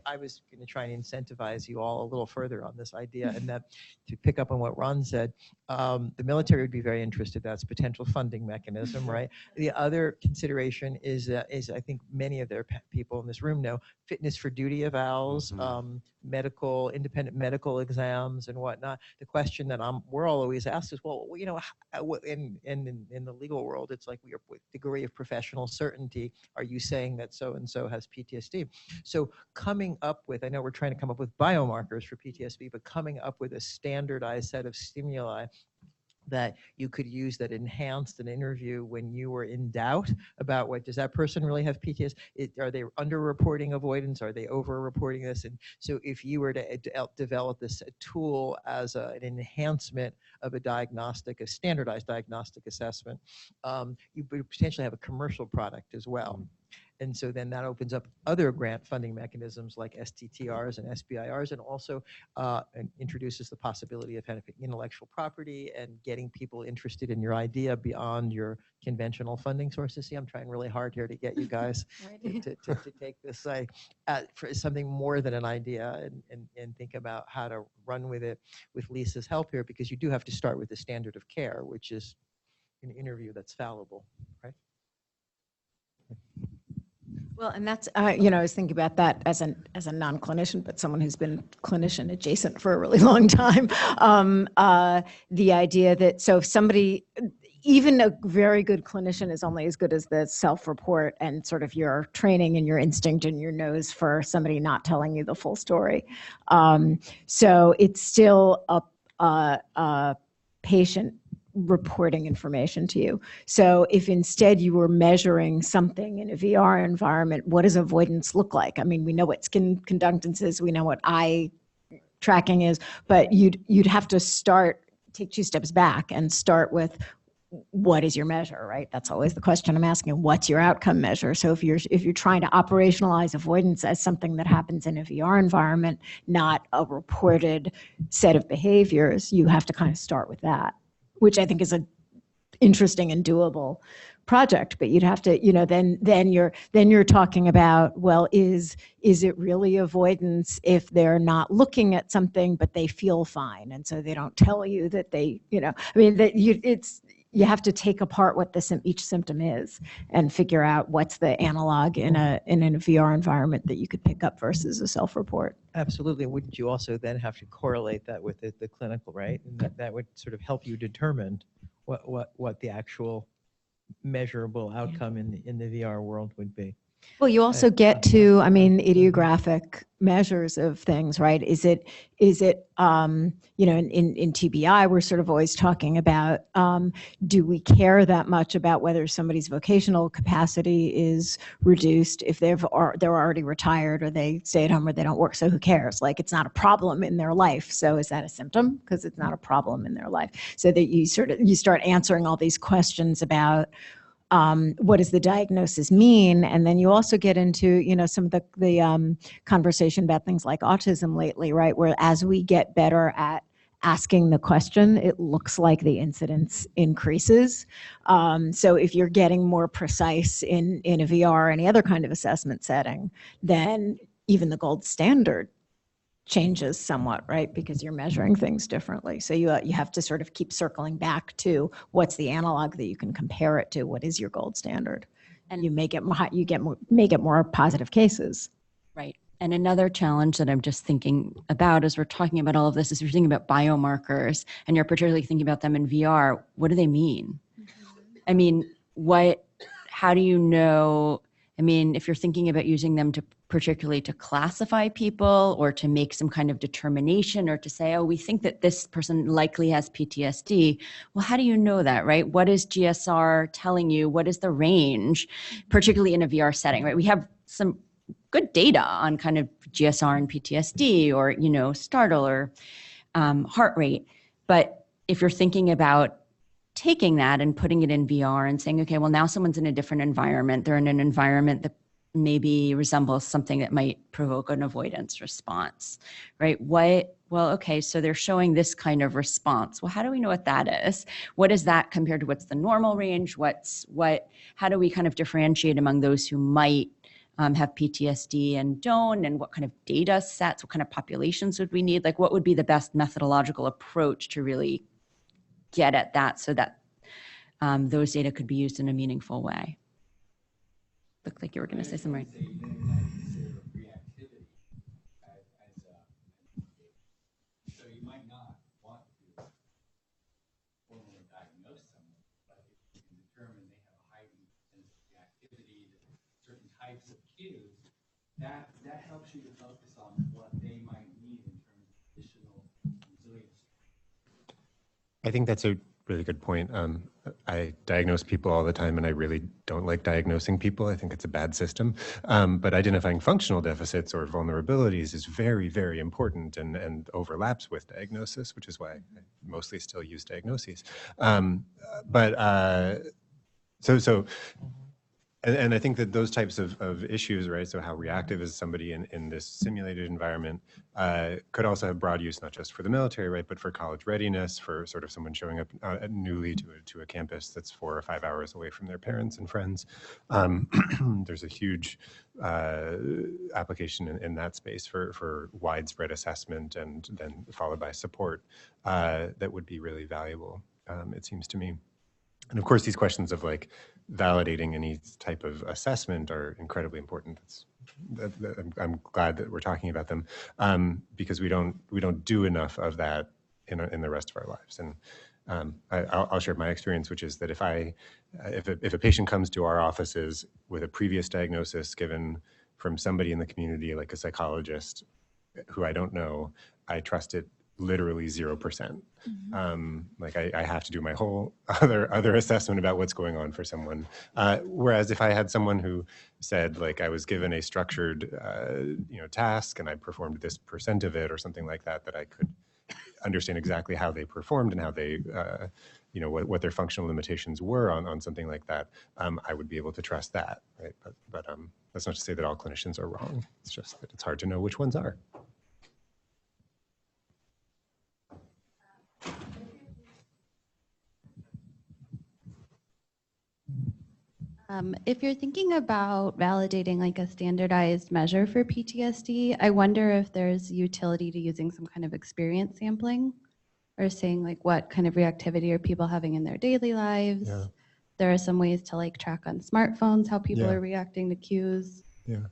I was going to try and incentivize you all a little further on this idea, and that to pick up on what Ron said, the military would be very interested. That's potential funding mechanism, right? The other consideration is I think many of their people in this room know fitness for duty evals, independent medical exams and whatnot. The question that we're all always asked is, well, in the legal world, it's like with degree of professional certainty, are you saying that so-and-so has PTSD? So coming up with, I know we're trying to come up with biomarkers for PTSD, but coming up with a standardized set of stimuli that you could use that enhanced an interview when you were in doubt about does that person really have PTSD? Are they underreporting avoidance? Are they overreporting this? And so if you were to develop this tool as an enhancement of a standardized diagnostic assessment, you would potentially have a commercial product as well. And so then that opens up other grant funding mechanisms like STTRs and SBIRs, and also introduces the possibility of having intellectual property and getting people interested in your idea beyond your conventional funding sources. See, I'm trying really hard here to get you guys to take this for something more than an idea and think about how to run with it with Lisa's help here, because you do have to start with the standard of care, which is an interview that's fallible, right? Well, and that's, I was thinking about that as a non-clinician, but someone who's been clinician adjacent for a really long time. The idea that, so if somebody, even a very good clinician is only as good as the self-report and sort of your training and your instinct and your nose for somebody not telling you the full story. So it's still a patient reporting information to you. So if instead you were measuring something in a VR environment, what does avoidance look like? I mean, we know what skin conductance is, we know what eye tracking is, but you'd have to take 2 steps back and start with what is your measure, right? That's always the question I'm asking. What's your outcome measure? So if you're trying to operationalize avoidance as something that happens in a VR environment, not a reported set of behaviors, you have to kind of start with that, which I think is a interesting and doable project. But you'd have to, then you're talking about, well, is it really avoidance if they're not looking at something but they feel fine, and so they don't tell you that they, you have to take apart what each symptom is and figure out what's the analog in a VR environment that you could pick up versus a self-report. Absolutely. Wouldn't you also then have to correlate that with the clinical, right? And that would sort of help you determine what the actual measurable outcome in the VR world would be. Well, you also get to, idiographic measures of things, right? Is it, in TBI, we're sort of always talking about, do we care that much about whether somebody's vocational capacity is reduced if they're already retired, or they stay at home, or they don't work? So who cares? Like, it's not a problem in their life. So is that a symptom? Because it's not a problem in their life. So that you start answering all these questions about, what does the diagnosis mean? And then you also get into, some of the conversation about things like autism lately, right? Where as we get better at asking the question, it looks like the incidence increases. So if you're getting more precise in a VR or any other kind of assessment setting, then even the gold standard changes somewhat, right? Because you're measuring things differently. So you have to sort of keep circling back to what's the analog that you can compare it to. What is your gold standard? And you may get more positive cases. Right. And another challenge that I'm just thinking about as we're talking about all of this is you're thinking about biomarkers, and you're particularly thinking about them in VR. What do they mean? I mean, how do you know? I mean, if you're thinking about using them particularly to classify people or to make some kind of determination, or to say, oh, we think that this person likely has PTSD. Well, how do you know that, right? What is GSR telling you? What is the range, particularly in a VR setting, right? We have some good data on kind of GSR and PTSD, or, startle or heart rate. But if you're thinking about taking that and putting it in VR and saying, okay, well, now someone's in a different environment. They're in an environment that maybe resembles something that might provoke an avoidance response, right? Okay, so they're showing this kind of response. Well, how do we know what that is? What is that compared to what's the normal range? How do we kind of differentiate among those who might have PTSD and don't, and what kind of data sets, what kind of populations would we need? Like, what would be the best methodological approach to really get at that so that those data could be used in a meaningful way? Looked like you were going to say something. So you might not want to formally diagnose someone, but if you can determine they have a heightened sense of reactivity to certain types of cues, that helps you to focus on what they might need in terms of additional resilience. I think that's a really good point. I diagnose people all the time, and I really don't like diagnosing people. I think it's a bad system. But identifying functional deficits or vulnerabilities is very, very important and overlaps with diagnosis, which is why I mostly still use diagnoses. And I think that those types of issues, right? So how reactive is somebody in this simulated environment could also have broad use, not just for the military, right? But for college readiness, for sort of someone showing up newly to a campus that's 4 or 5 hours away from their parents and friends. There's a huge application in that space for widespread assessment and then followed by support that would be really valuable, it seems to me. And of course, these questions of like validating any type of assessment are incredibly important. I'm glad that we're talking about them because we don't do enough of that in the rest of our lives. And I'll share my experience, which is that if a patient comes to our offices with a previous diagnosis given from somebody in the community, like a psychologist who I don't know, I trust it literally 0%. Like I have to do my whole other assessment about what's going on for someone. Whereas if I had someone who said, like, I was given a structured task and I performed this % of it or something like that, that I could understand exactly how they performed and how they, what their functional limitations were on something like that, I would be able to trust that, right? But that's not to say that all clinicians are wrong. It's just that it's hard to know which ones are. If you're thinking about validating like a standardized measure for PTSD, I wonder if there's utility to using some kind of experience sampling or saying like what kind of reactivity are people having in their daily lives. Yeah. There are some ways to like track on smartphones how people Yeah. are reacting to cues. Yeah.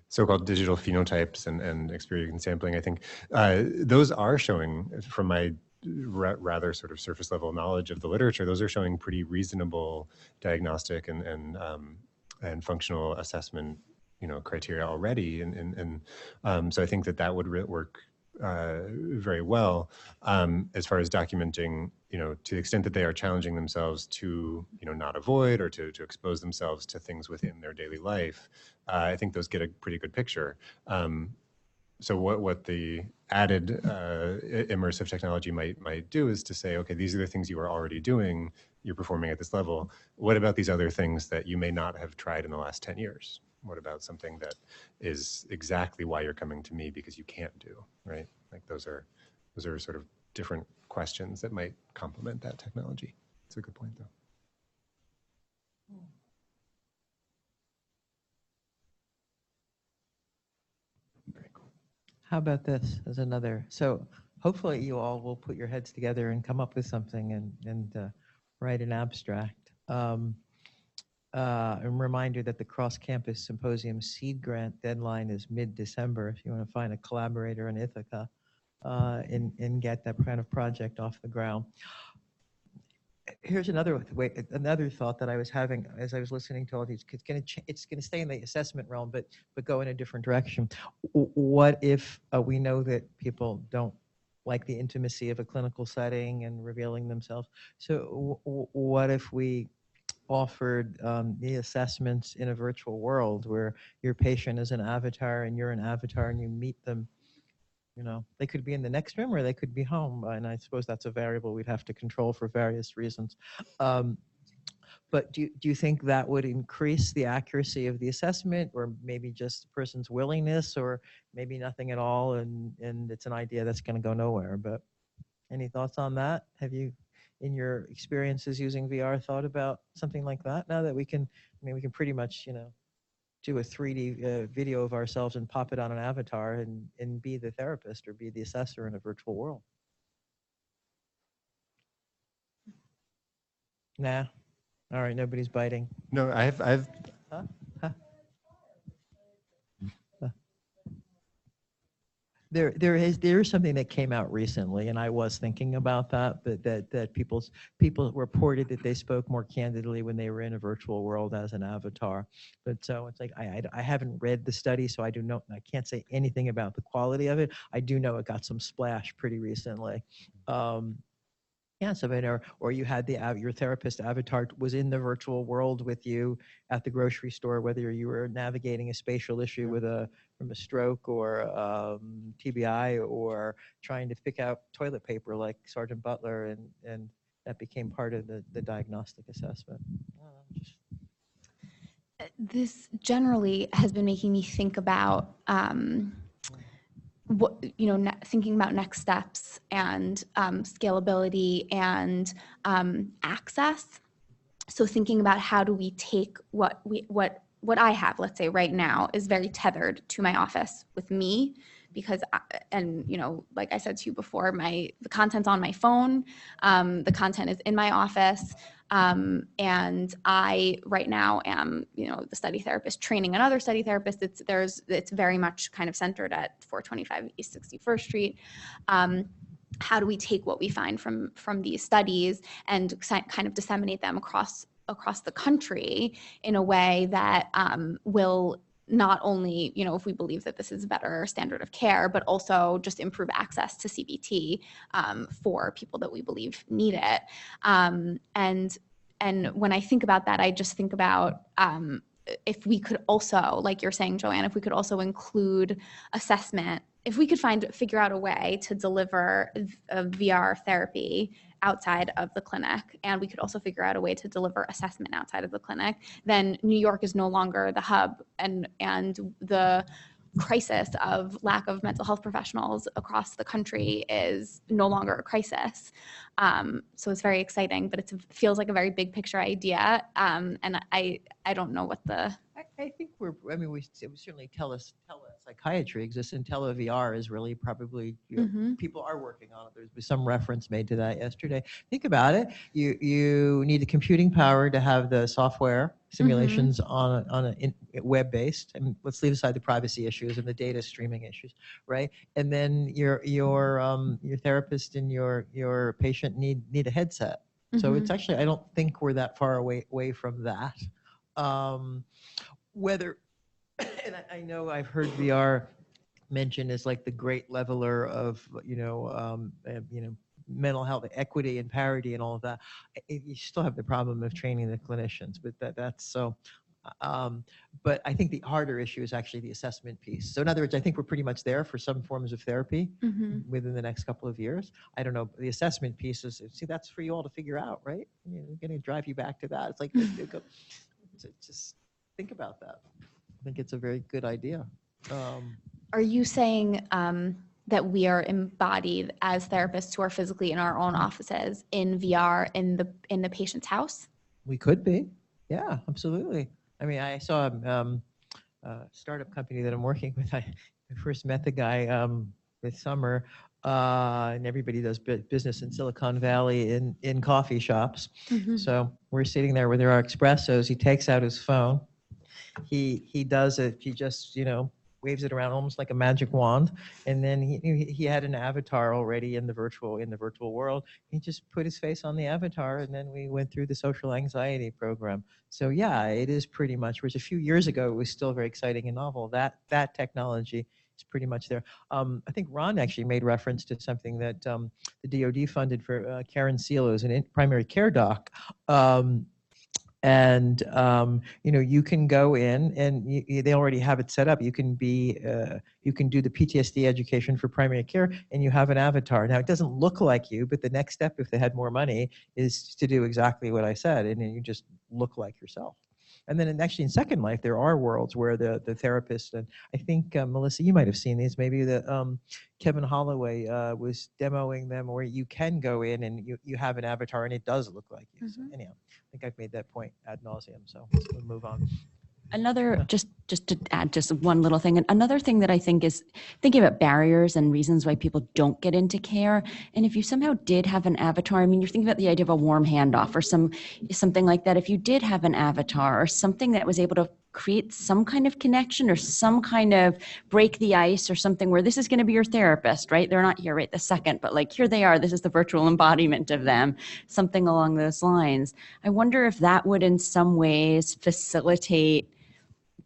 So-called digital phenotypes and experience sampling, I think those are showing, from my rather sort of surface level knowledge of the literature, those are showing pretty reasonable diagnostic and functional assessment, criteria already. And so I think that would work very well as far as documenting, to the extent that they are challenging themselves to, not avoid or to expose themselves to things within their daily life. I think those get a pretty good picture. So what the added immersive technology might do is to say, okay, these are the things you are already doing, you're performing at this level. What about these other things that you may not have tried in the last 10 years? What about something that is exactly why you're coming to me because you can't do, right? Like those are sort of different questions that might complement that technology. It's a good point, though. Very cool. How about this as another? So hopefully you all will put your heads together and come up with something and write an abstract. A reminder that the cross-campus symposium seed grant deadline is mid-December. If you want to find a collaborator in Ithaca and get that kind of project off the ground. Here's another thought that I was having as I was listening to all these. It's going to stay in the assessment realm, but go in a different direction. What if we know that people don't like the intimacy of a clinical setting and revealing themselves? So what if we offered the assessments in a virtual world where your patient is an avatar and you're an avatar and you meet them? They could be in the next room or they could be home. And I suppose that's a variable we'd have to control for various reasons. But do you think that would increase the accuracy of the assessment, or maybe just the person's willingness, or maybe nothing at all, and it's an idea that's going to go nowhere? But any thoughts on that? Have you, in your experiences using VR, thought about something like that? Now that we can pretty much, do a 3D video of ourselves and pop it on an avatar and be the therapist or be the assessor in a virtual world. Nah. All right, nobody's biting. No, I've Huh? There is something that came out recently, and I was thinking about that people reported that they spoke more candidly when they were in a virtual world as an avatar. But so it's like I haven't read the study, so I can't say anything about the quality of it. I do know it got some splash pretty recently. Yeah, so or you had your therapist avatar was in the virtual world with you at the grocery store, whether you were navigating a spatial issue from a stroke or TBI, or trying to pick out toilet paper like Sergeant Butler, and that became part of the diagnostic assessment. This generally has been making me think about thinking about next steps and scalability and access. So thinking about how do we take what what I have, let's say right now, is very tethered to my office with me, because like I said to you before, the content's on my phone, the content is in my office, and I right now am the study therapist training another study therapist. It's very much kind of centered at 425 East 61st Street. How do we take what we find from these studies and kind of disseminate them across the country in a way that will not only, if we believe that this is a better standard of care, but also just improve access to CBT for people that we believe need it. And when I think about that, I just think about if we could also, like you're saying, Joanne, if we could also include assessment if we could figure out a way to deliver a VR therapy outside of the clinic, and we could also figure out a way to deliver assessment outside of the clinic, then New York is no longer the hub, and the crisis of lack of mental health professionals across the country is no longer a crisis. So it's very exciting, but it feels like a very big picture idea. And I don't know what the... I think we certainly psychiatry exists, and tele-VR is really probably, people are working on it. There's been some reference made to that yesterday. Think about it. You need the computing power to have the software simulations on a web-based, and let's leave aside the privacy issues and the data streaming issues, right? And then your therapist and your patient need a headset. So it's actually, I don't think we're that far away from that. Whether, and I know I've heard VR mentioned as like the great leveler of, mental health equity and parity and all of that. You still have the problem of training the clinicians, but that's so. But I think the harder issue is actually the assessment piece. So in other words, I think we're pretty much there for some forms of therapy within the next couple of years. I don't know. The assessment piece is, see, that's for you all to figure out, right? We're going to drive you back to that. It's like, just think about that. I think it's a very good idea. Are you saying that we are embodied as therapists who are physically in our own offices in VR in the patient's house? We could be. Yeah, absolutely. I mean, I saw a startup company that I'm working with. I first met the guy this summer, and everybody does business in Silicon Valley in coffee shops. So we're sitting there with our espressos. He takes out his phone. He does it. He just, waves it around almost like a magic wand. And then he had an avatar already in the virtual world. He just put his face on the avatar, and then we went through the social anxiety program. So yeah, it is pretty much, whereas a few years ago, it was still very exciting and novel. That technology is pretty much there. I think Ron actually made reference to something that the DoD funded for Karen Seal, who's a primary care doc. And you can go in, and they already have it set up. You can do the PTSD education for primary care, and you have an avatar. Now, it doesn't look like you, but the next step, if they had more money, is to do exactly what I said, and then you just look like yourself. And then actually in Second Life, there are worlds where the therapist, and I think, Melissa, you might have seen these, maybe Kevin Holloway was demoing them, where you can go in and you have an avatar and it does look like you. So anyhow, I think I've made that point ad nauseum, so we'll move on. Another, just to add just one little thing, and another thing that I think is thinking about barriers and reasons why people don't get into care. And if you somehow did have an avatar, I mean, you're thinking about the idea of a warm handoff or something like that. If you did have an avatar or something that was able to create some kind of connection or some kind of break the ice or something where this is going to be your therapist, right? They're not here right this second, but like here they are. This is the virtual embodiment of them, something along those lines. I wonder if that would in some ways facilitate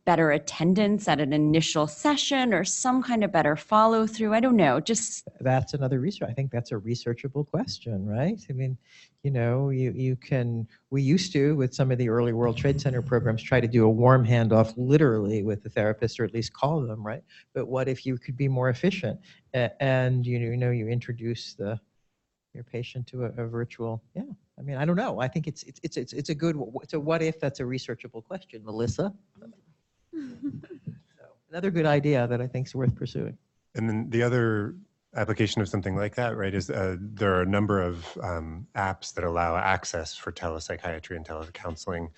better attendance at an initial session or some kind of better follow through. I don't know, just. That's another research. I think that's a researchable question, right? I mean, we used to, with some of the early World Trade Center programs, try to do a warm handoff literally with the therapist, or at least call them, right? But what if you could be more efficient and, you introduce your patient to a virtual, yeah. I mean, I don't know. I think it's a what if that's a researchable question, Melissa. So another good idea that I think is worth pursuing. And then the other application of something like that, right, is there are a number of apps that allow access for telepsychiatry and telecounseling,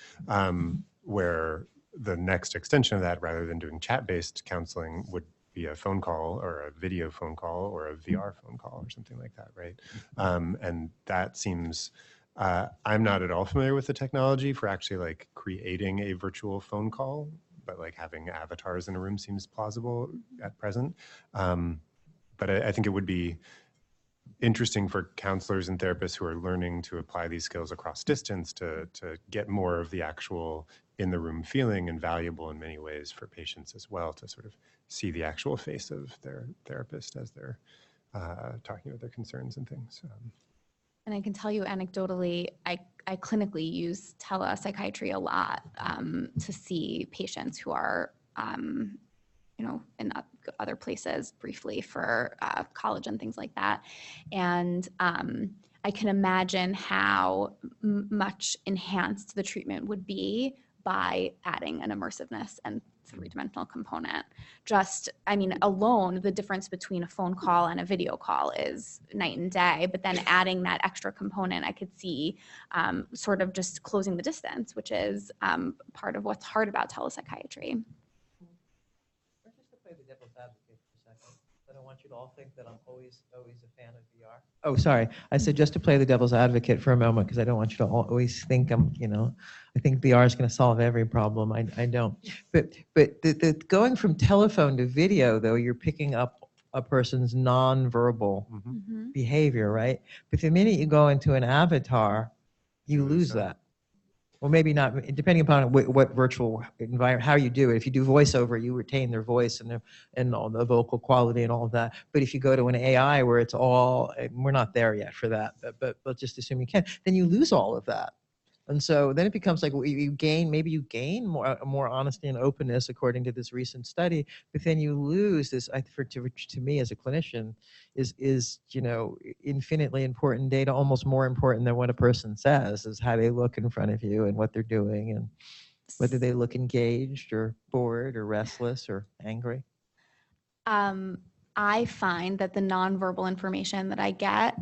where the next extension of that, rather than doing chat-based counseling, would be a phone call or a video phone call or a VR phone call or something like that, right? And that seems, I'm not at all familiar with the technology for actually like creating a virtual phone call, but like having avatars in a room seems plausible at present. But I think it would be interesting for counselors and therapists who are learning to apply these skills across distance to get more of the actual in the room feeling, and valuable in many ways for patients as well, to sort of see the actual face of their therapist as they're talking about their concerns and things. And I can tell you anecdotally, I clinically use telepsychiatry a lot to see patients who are in other places briefly for college and things like that. And I can imagine how much enhanced the treatment would be by adding an immersiveness and three-dimensional component. Alone, the difference between a phone call and a video call is night and day, but then adding that extra component, I could see sort of just closing the distance, which is part of what's hard about telepsychiatry. Or just to play the devil's advocate for a second. I don't want you to all think that I'm always a fan of VR. Oh, sorry. I said just to play the devil's advocate for a moment, because I don't want you to always think I think VR is going to solve every problem. I don't. But the going from telephone to video, though, you're picking up a person's nonverbal behavior, right? But the minute you go into an avatar, you lose that. Well, maybe not, depending upon what virtual environment, how you do it. If you do voiceover, you retain their voice and all the vocal quality and all of that. But if you go to an AI where it's all, we're not there yet for that, but just assume you can, then you lose all of that. And so then it becomes like you gain more honesty and openness according to this recent study, but then you lose this, to me as a clinician, is infinitely important data, almost more important than what a person says, is how they look in front of you and what they're doing and whether they look engaged or bored or restless or angry. I find that the nonverbal information that I get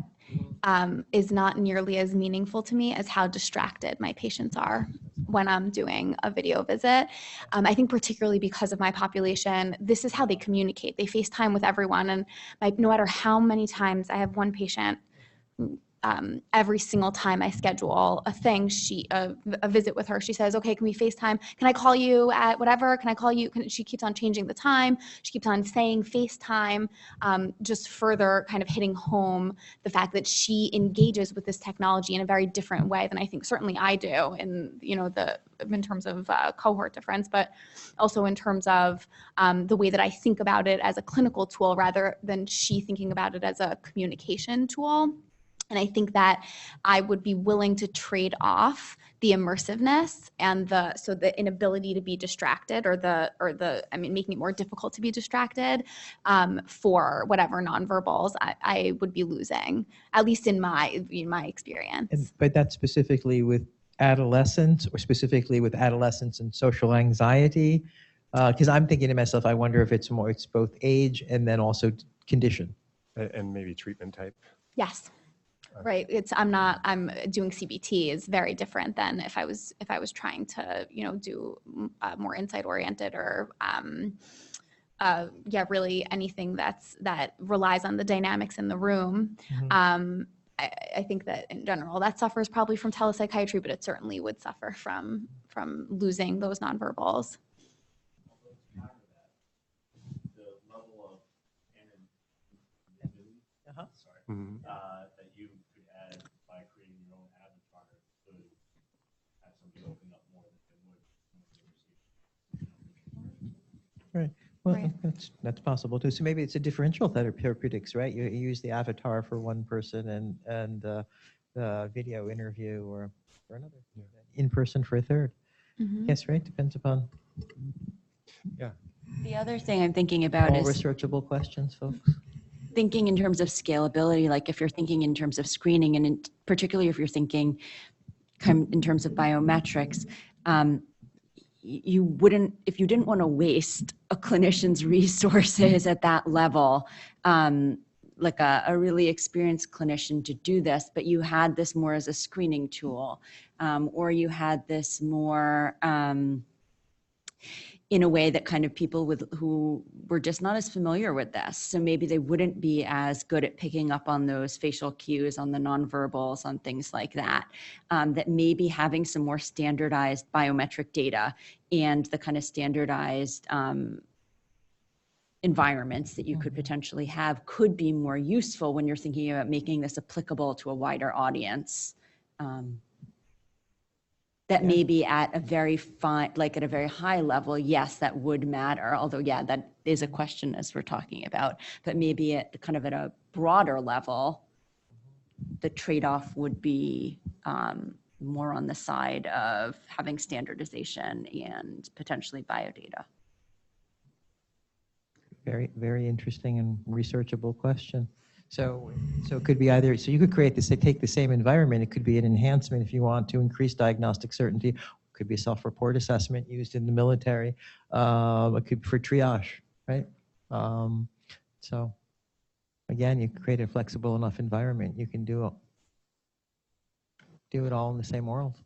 is not nearly as meaningful to me as how distracted my patients are when I'm doing a video visit. I think particularly because of my population, this is how they communicate. They FaceTime with everyone, and no matter how many times I have one patient, every single time I schedule a visit with her, she says, okay, can we FaceTime? Can I call you at whatever? Can I call you? She keeps on changing the time. She keeps on saying FaceTime, just further kind of hitting home the fact that she engages with this technology in a very different way than I think certainly I do in terms of cohort difference, but also in terms of the way that I think about it as a clinical tool rather than she thinking about it as a communication tool. And I think that I would be willing to trade off the immersiveness and the inability to be distracted making it more difficult to be distracted for whatever nonverbals I would be losing, at least in my experience. But that's specifically with adolescents, or specifically with adolescents and social anxiety? Because I'm thinking to myself, I wonder if it's both age and then also condition. And maybe treatment type. Yes. Right. I'm doing CBT is very different than if I was trying to, do more insight oriented or, really anything that relies on the dynamics in the room. I think that in general that suffers probably from telepsychiatry, but it certainly would suffer from losing those nonverbals. The level of anonymity, that you could add by creating your own avatar could have somebody open up more than they would. Right. Well, Right. that's possible too. So maybe it's a differential therapeutics, right? You use the avatar for one person and the video interview or for another, in person for a third. Yes, right. Depends upon. Yeah. The other thing I'm thinking about All is researchable questions, folks. thinking in terms of scalability, like if you're thinking in terms of screening, and particularly if you're thinking in terms of biometrics, if you didn't want to waste a clinician's resources at that level, like a really experienced clinician to do this, but you had this more as a screening tool, or you had this more in a way that kind of people who were just not as familiar with this. So maybe they wouldn't be as good at picking up on those facial cues, on the nonverbals, on things like that, that maybe having some more standardized biometric data and the kind of standardized environments that you could potentially have could be more useful when you're thinking about making this applicable to a wider audience. That maybe at a very at a very high level, yes, that would matter. Although, yeah, that is a question as we're talking about. But maybe at a broader level, the trade-off would be more on the side of having standardization and potentially biodata. Very, very interesting and researchable question. So it could be either, so you could create this, take the same environment, it could be an enhancement if you want to increase diagnostic certainty, it could be a self-report assessment used in the military, it could be for triage, right? So again, you create a flexible enough environment, you can do it all in the same world.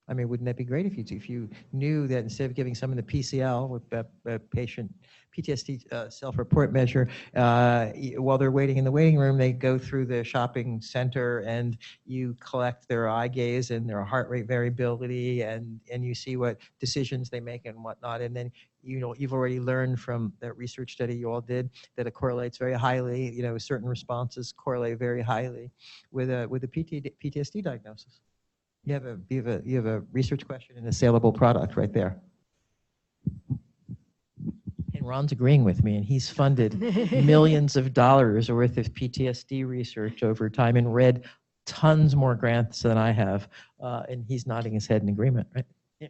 I mean, wouldn't that be great if you knew that instead of giving someone the PCL with patient PTSD self-report measure, while they're waiting in the waiting room, they go through the shopping center and you collect their eye gaze and their heart rate variability and you see what decisions they make and whatnot. And then, you know, you've already learned from that research study you all did that it correlates very highly, you know, certain responses correlate very highly with a PTSD diagnosis. You have a research question and a saleable product right there. And Ron's agreeing with me, and he's funded millions of dollars worth of PTSD research over time and read tons more grants than I have, and he's nodding his head in agreement, right? Yeah.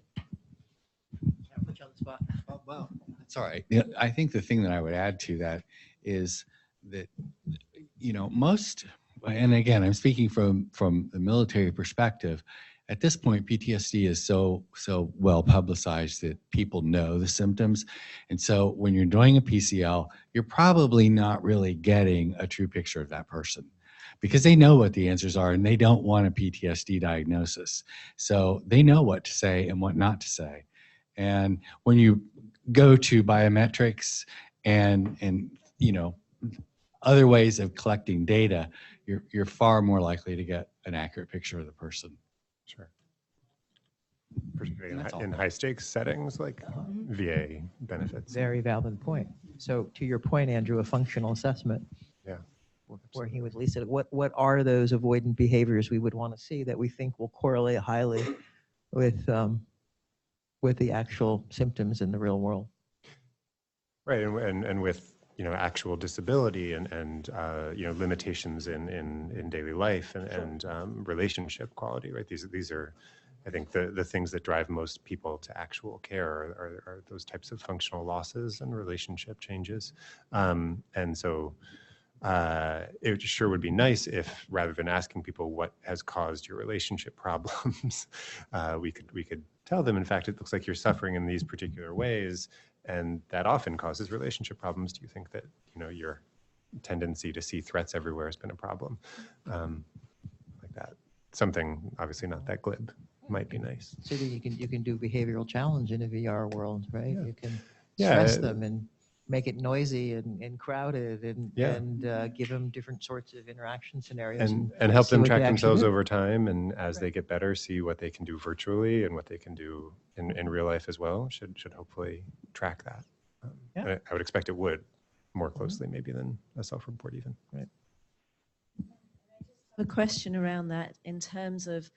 I'll put you on the spot. Well, that's all right. Yeah, I think the thing that I would add to that is that, you know, most, and again, I'm speaking from the military perspective. At this point, PTSD is so well publicized that people know the symptoms. And so when you're doing a PCL, you're probably not really getting a true picture of that person because they know what the answers are and they don't want a PTSD diagnosis. So they know what to say and what not to say. And when you go to biometrics and you know, other ways of collecting data, you're far more likely to get an accurate picture of the person. Sure. Particularly in high stakes settings like VA benefits. Very valid point. So to your point, Andrew, a functional assessment. Yeah. Where he would at least say, what are those avoidant behaviors we would want to see that we think will correlate highly with the actual symptoms in the real world? Right, and with, you know, actual disability and you know, limitations in daily life and relationship quality, right? These are, I think, the things that drive most people to actual care are those types of functional losses and relationship changes. And so it sure would be nice if, rather than asking people what has caused your relationship problems, we could tell them, in fact, it looks like you're suffering in these particular ways, and that often causes relationship problems. Do you think that, you know, your tendency to see threats everywhere has been a problem? Like that. Something obviously not that glib might be nice. So that you can do behavioral challenge in a VR world, right? Yeah. You can Yeah. stress them and make it noisy and crowded and give them different sorts of interaction scenarios. And help see them what track they actually themselves do. over time, and as they get better, see what they can do virtually and what they can do in real life as well. Should hopefully track that. I would expect it would more closely maybe than a self-report even. Right. A question around that in terms of,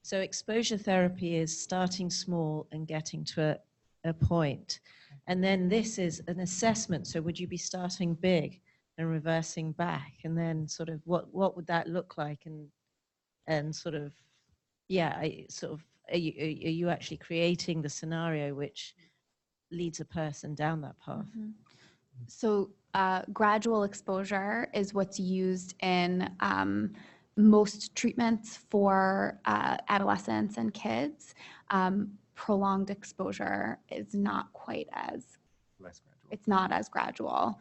so exposure therapy is starting small and getting to a point. And then this is an assessment. So would you be starting big and reversing back? And then sort of what would that look like? And sort of, yeah, are you actually creating the scenario which leads a person down that path? Mm-hmm. So gradual exposure is what's used in most treatments for adolescents and kids. Prolonged exposure is not quite as Less gradual. It's not as gradual.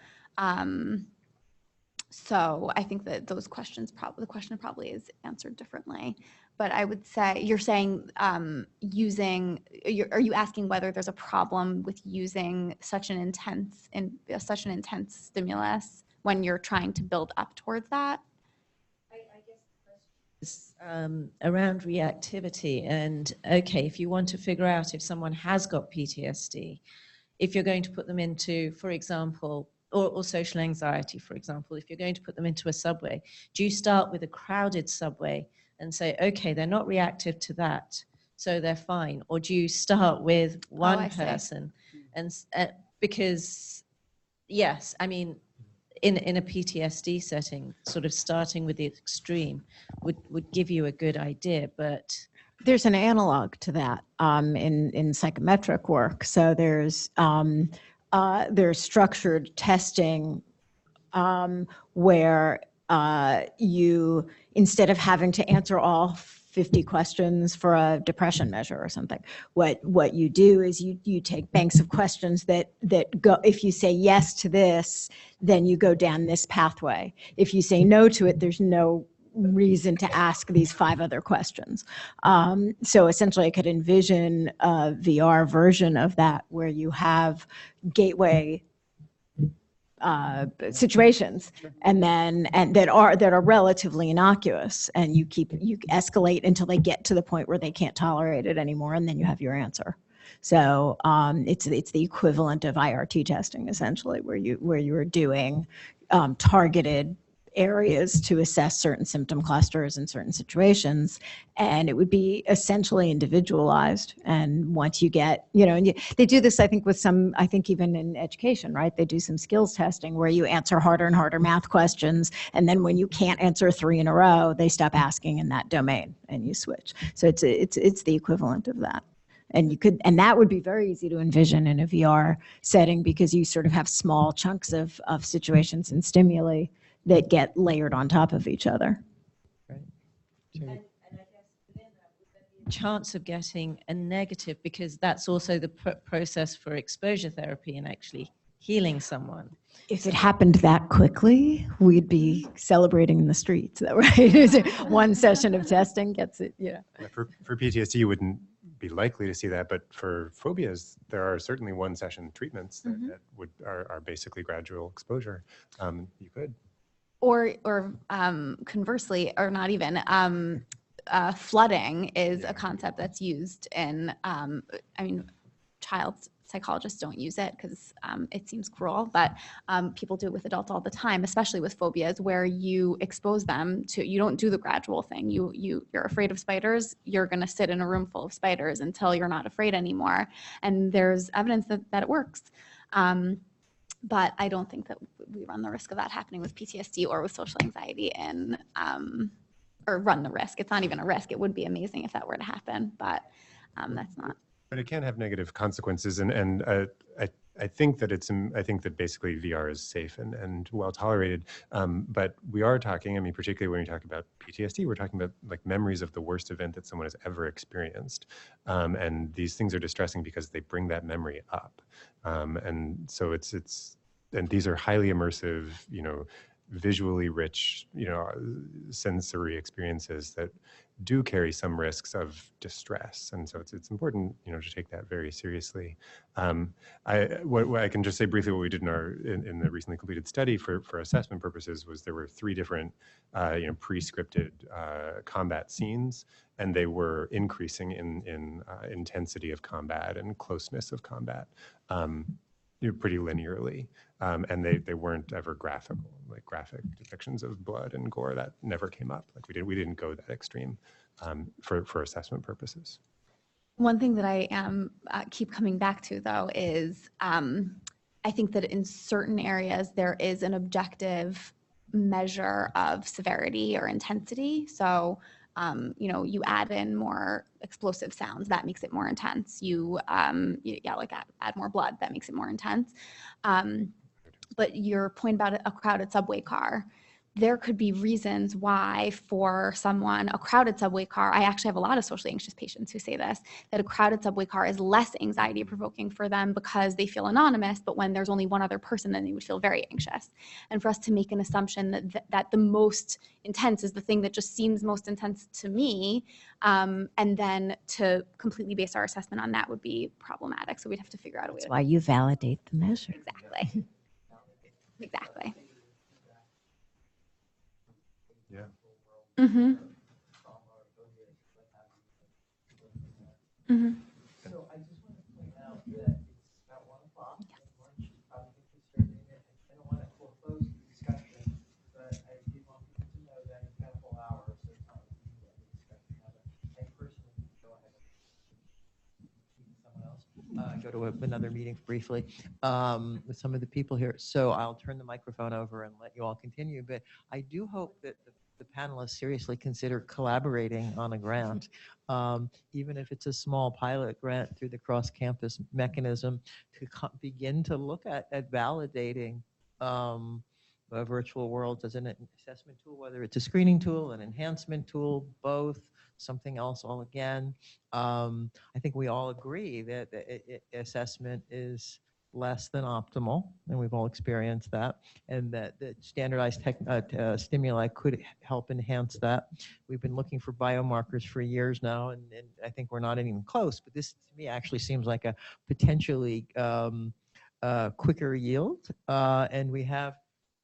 So I think that those questions the question probably is answered differently. But I would say you're saying are you asking whether there's a problem with using such an intense stimulus when you're trying to build up towards that? Around reactivity and, okay, if you want to figure out if someone has got PTSD, if you're going to put them into, for example, or social anxiety, for example, if you're going to put them into a subway, do you start with a crowded subway and say, okay, they're not reactive to that, so they're fine? Or do you start with one person? And because, yes, I mean, in a PTSD setting, sort of starting with the extreme would give you a good idea, but There's an analog to that in psychometric work. So there's there's structured testing where you, instead of having to answer all 50 questions for a depression measure or something, what you do is you take banks of questions that go, if you say yes to this, then you go down this pathway. If you say no to it, there's no reason to ask these 5 other questions. So essentially I could envision a VR version of that where you have gateway situations, and that are relatively innocuous, and you escalate until they get to the point where they can't tolerate it anymore, and then you have your answer. So it's the equivalent of IRT testing, essentially, where you are doing targeted areas to assess certain symptom clusters in certain situations, and it would be essentially individualized. And once you get, and they do this, I think, with some, I think even in education, right? They do some skills testing where you answer harder and harder math questions, and then when you can't answer 3 in a row, they stop asking in that domain and you switch. So it's the equivalent of that. And that would be very easy to envision in a VR setting, because you sort of have small chunks of situations and stimuli that get layered on top of each other. Right. And I guess within that, would there be a chance of getting a negative, because that's also the process for exposure therapy and actually healing someone? If it happened that quickly, we'd be celebrating in the streets, right? One session of testing gets it, Yeah, for PTSD, you wouldn't be likely to see that, but for phobias, there are certainly one-session treatments that are basically gradual exposure. You could. Or conversely, or not even, flooding is a concept that's used in, child psychologists don't use it because it seems cruel, but people do it with adults all the time, especially with phobias, where you expose them to, you don't do the gradual thing. You're afraid of spiders, you're going to sit in a room full of spiders until you're not afraid anymore. And there's evidence that it works. But I don't think that we run the risk of that happening with PTSD or with social anxiety, or run the risk. It's not even a risk. It would be amazing if that were to happen, but that's not. But it can have negative consequences, and I think that basically VR is safe and well tolerated. But we are talking, particularly when we talk about PTSD, we're talking about like memories of the worst event that someone has ever experienced, and these things are distressing because they bring that memory up, and so and these are highly immersive, visually rich, sensory experiences that do carry some risks of distress, and so it's important, to take that very seriously. What I can just say briefly, what we did in the recently completed study for assessment purposes was there were 3 different, pre-scripted combat scenes, and they were increasing in intensity of combat and closeness of combat. Pretty linearly, and they weren't ever graphic depictions of blood and gore. That never came up. Like we didn't go that extreme for assessment purposes. One thing that I keep coming back to, though, is I think that in certain areas there is an objective measure of severity or intensity. So you add in more explosive sounds, that makes it more intense. Add more blood, that makes it more intense. But your point about a crowded subway car, there could be reasons why for someone, a crowded subway car, I actually have a lot of socially anxious patients who say this, that a crowded subway car is less anxiety provoking for them because they feel anonymous, but when there's only one other person, then they would feel very anxious. And for us to make an assumption that the most intense is the thing that just seems most intense to me, and then to completely base our assessment on that would be problematic. So we'd have to figure out a way. That's why you validate the measure. Exactly. Exactly. Yeah. Mm-hmm. Mm-hmm. So I just want to point out that it's about 1 o'clock. Lunch is probably starting it. I don't want to close the discussion, but I did want people to know that in a couple hours, so it's not like we need to end the discussion now, but I personally need to go ahead and meet someone else. Go to another meeting briefly with some of the people here. So I'll turn the microphone over and let you all continue. But I do hope that the the panelists seriously consider collaborating on a grant, even if it's a small pilot grant through the cross-campus mechanism, to begin to look at validating virtual worlds as an assessment tool, whether it's a screening tool, an enhancement tool, both, something else all again. I think we all agree that assessment is less than optimal, and we've all experienced that, and that standardized stimuli could help enhance that. We've been looking for biomarkers for years now, and I think we're not even close, but this to me actually seems like a potentially quicker yield, and we have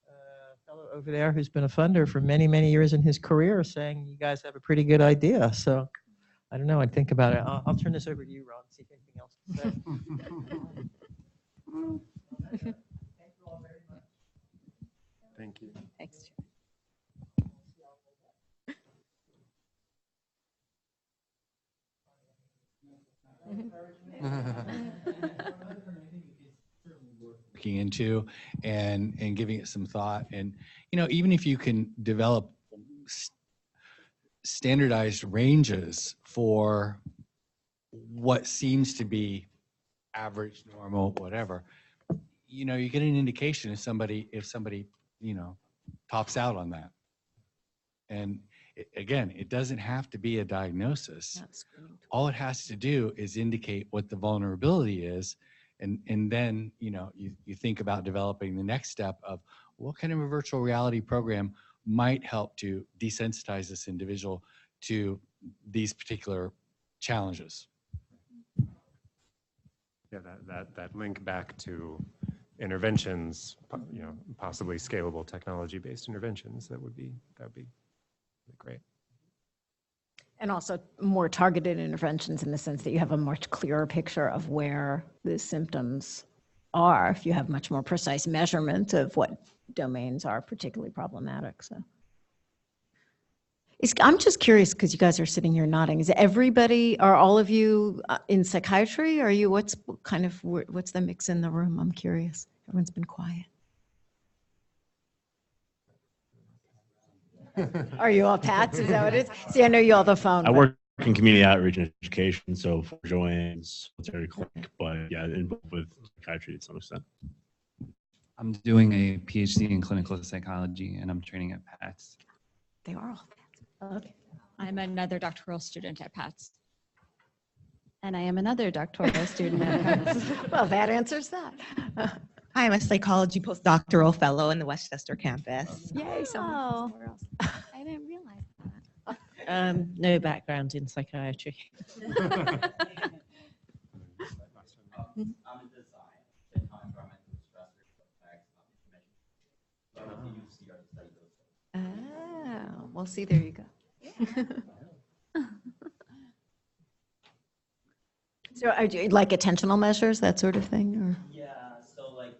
a fellow over there who's been a funder for many, many years in his career saying you guys have a pretty good idea. So I don't know, I'd think about it. I'll turn this over to you, Ron, see if anything else to say. Thank you all very much. Thank you. Thanks. Looking into and giving it some thought. And, you know, even if you can develop standardized ranges for what seems to be average, normal, whatever, you know, you get an indication if somebody, you know, tops out on that. And again, it doesn't have to be a diagnosis. All it has to do is indicate what the vulnerability is. And then, you know, you think about developing the next step of what kind of a virtual reality program might help to desensitize this individual to these particular challenges. Yeah, that link back to interventions, you know, possibly scalable technology-based interventions, that would be great. And also more targeted interventions in the sense that you have a much clearer picture of where the symptoms are, if you have much more precise measurement of what domains are particularly problematic. So I'm just curious, because you guys are sitting here nodding, is everybody, are all of you in psychiatry? Are you, what's the mix in the room? I'm curious. Everyone's been quiet. Are you all Pats? Is that what it is? See, I know you all the phone. I work in community outreach and education, so for Joanne's military clinic, but yeah, involved with psychiatry to some extent. I'm doing a PhD in clinical psychology, and I'm training at PATS. They are all Pats. Okay. I'm another doctoral student at PATS. And I am another doctoral student at PATS. Well, that answers that. I'm a psychology postdoctoral fellow in the Westchester campus. Yay, someone Oh. somewhere else. I didn't realize that. No background in psychiatry. I'm in design, and how environmental stressors affect information. So I want to use CR to study those things. Oh, well, see, there you go. So are you, like attentional measures, that sort of thing? Or? Yeah, so like,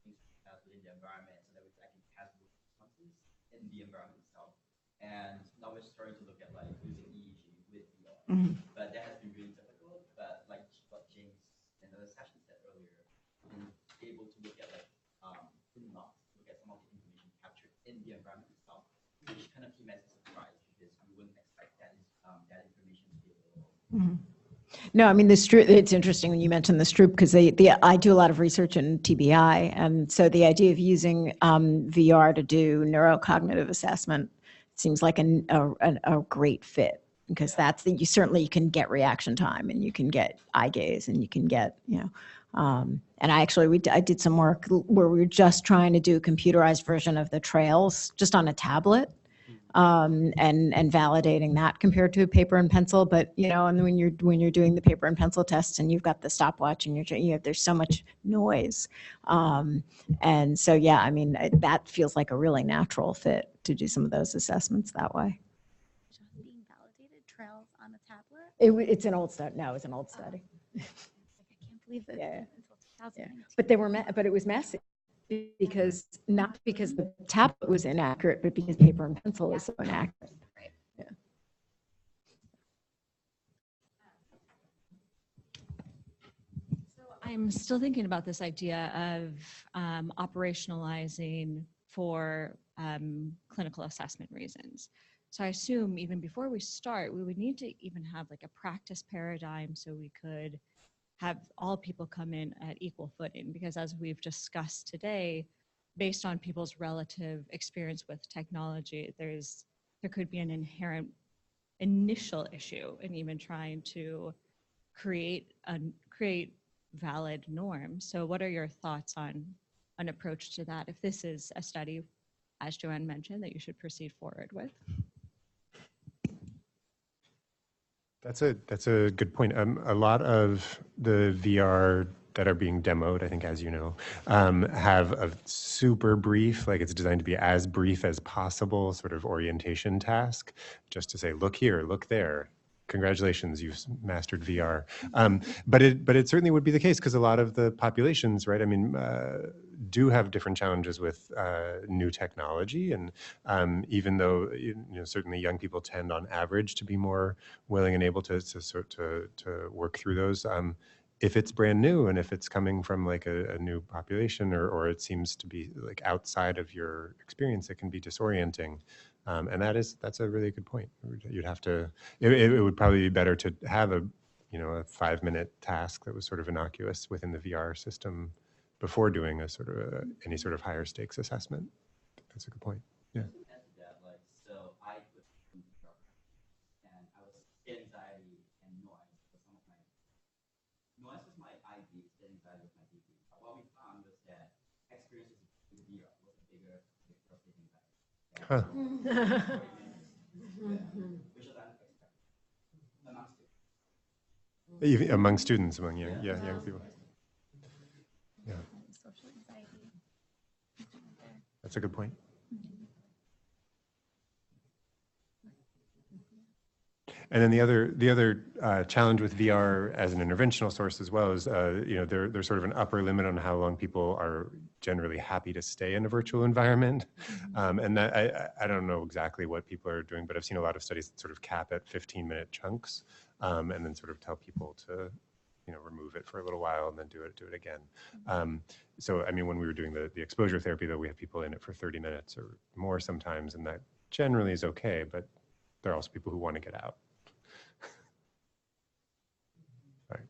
things pass within the environment, so that we actually pass responses in the environment itself. And now we're starting to look at like using EEG with VR. Mm-hmm. But that has been really difficult. But like what James in the session said earlier, being able to look at like not look at some of the information captured in the environment itself, which kind of came as a surprise because we wouldn't expect that that information to be available. Mm-hmm. No, I mean, it's interesting when you mentioned the Stroop, because I do a lot of research in TBI. And so the idea of using VR to do neurocognitive assessment seems like a great fit, because that's you can get reaction time, and you can get eye gaze, and you can get, you know, and I did some work where we were just trying to do a computerized version of the trails just on a tablet. And validating that compared to paper and pencil, but you know, and when you're doing the paper and pencil tests, and you've got the stopwatch, and there's so much noise, and so yeah, I mean that feels like a really natural fit to do some of those assessments that way. Just being validated trails on a tablet. It's an old study. No, it's an old study. I can't believe that. Yeah. Until 2019. But it was messy. Not because the tablet was inaccurate, but because paper and pencil is so inaccurate. Right. Yeah. So I'm still thinking about this idea of operationalizing for clinical assessment reasons. So I assume even before we start, we would need to even have like a practice paradigm so we could have all people come in at equal footing, because as we've discussed today, based on people's relative experience with technology, there could be an inherent initial issue in even trying to create valid norms. So what are your thoughts on an approach to that, if this is a study, as Joanne mentioned, that you should proceed forward with? That's a good point. A lot of the VR that are being demoed, I think, as you know, have a super brief, like it's designed to be as brief as possible, sort of orientation task, just to say, look here, look there. Congratulations, you've mastered VR. But it certainly would be the case because a lot of the populations, right? I mean, do have different challenges with new technology, and even though certainly young people tend, on average, to be more willing and able to work through those. If it's brand new and if it's coming from like a new population, or it seems to be like outside of your experience, it can be disorienting. And that's a really good point. You'd have to, it would probably be better to have a 5-minute task that was sort of innocuous within the VR system before doing a sort of any sort of higher stakes assessment. That's a good point. Yeah. That, like, so I was in VR and I was anxiety and noise. So some of my noise was my ID, anxiety was my DP. What we found was that experiences with VR was a bigger frustrating anxiety. Huh. Which is unexpected amongst students. Even among students, among young people. Yeah. Social anxiety. That's a good point. And then the other challenge with VR as an interventional source as well is, there's sort of an upper limit on how long people are generally happy to stay in a virtual environment. And that I don't know exactly what people are doing, but I've seen a lot of studies that sort of cap at 15-minute chunks, and then sort of tell people to, remove it for a little while and then do it again. So, I mean, when we were doing the exposure therapy, though, we have people in it for 30 minutes or more sometimes, and that generally is okay, but there are also people who want to get out. All right.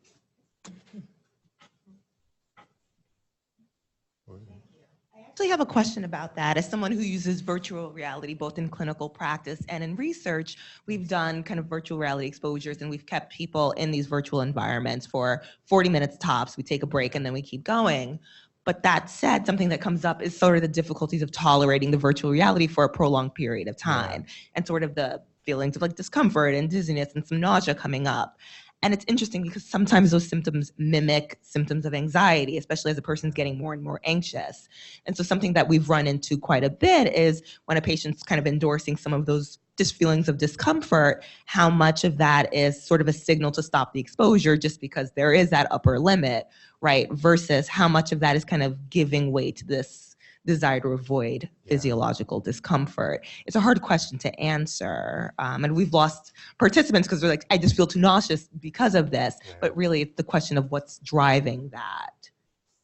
I actually have a question about that. As someone who uses virtual reality both in clinical practice and in research, we've done kind of virtual reality exposures and we've kept people in these virtual environments for 40 minutes tops. We take a break and then we keep going. But that said, something that comes up is sort of the difficulties of tolerating the virtual reality for a prolonged period of time, and sort of the feelings of like discomfort and dizziness and some nausea coming up. And it's interesting because sometimes those symptoms mimic symptoms of anxiety, especially as a person's getting more and more anxious. And so something that we've run into quite a bit is when a patient's kind of endorsing some of those just feelings of discomfort, how much of that is sort of a signal to stop the exposure just because there is that upper limit, right? Versus how much of that is kind of giving way to this desire to avoid physiological discomfort. It's a hard question to answer. And we've lost participants because they're like, I just feel too nauseous because of this. But really, it's the question of what's driving that.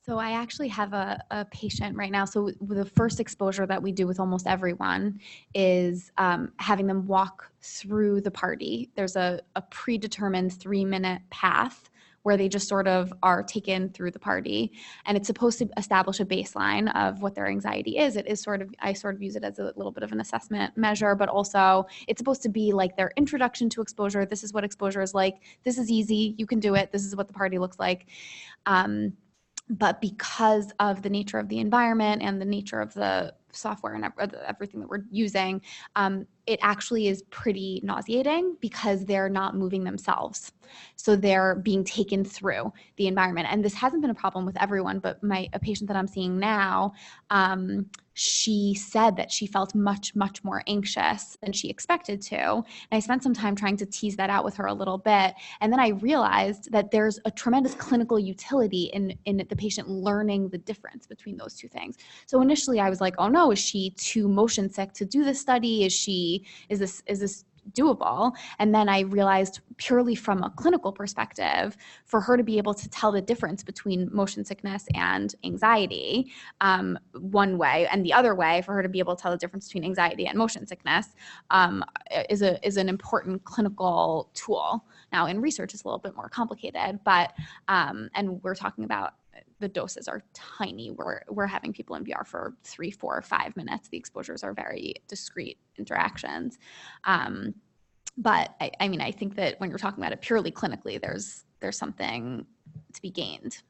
So I actually have a patient right now. So the first exposure that we do with almost everyone is having them walk through the party. There's a predetermined 3-minute path where they just sort of are taken through the party. And it's supposed to establish a baseline of what their anxiety is. It is I sort of use it as a little bit of an assessment measure, but also it's supposed to be like their introduction to exposure. This is what exposure is like. This is easy. You can do it. This is what the party looks like. But because of the nature of the environment and the nature of the software and everything that we're using, it actually is pretty nauseating because they're not moving themselves. So they're being taken through the environment. And this hasn't been a problem with everyone, but a patient that I'm seeing now, she said that she felt much, much more anxious than she expected to. And I spent some time trying to tease that out with her a little bit. And then I realized that there's a tremendous clinical utility in the patient learning the difference between those two things. So initially I was like, oh no, is she too motion sick to do this study? Is this doable. And then I realized, purely from a clinical perspective, for her to be able to tell the difference between motion sickness and anxiety, one way, and the other way for her to be able to tell the difference between anxiety and motion sickness, is an important clinical tool. Now, in research, it's a little bit more complicated, but and we're talking about, the doses are tiny. We're having people in VR for 3, 4, 5 minutes. The exposures are very discrete interactions. But I mean, I think that when you're talking about it purely clinically, there's something to be gained.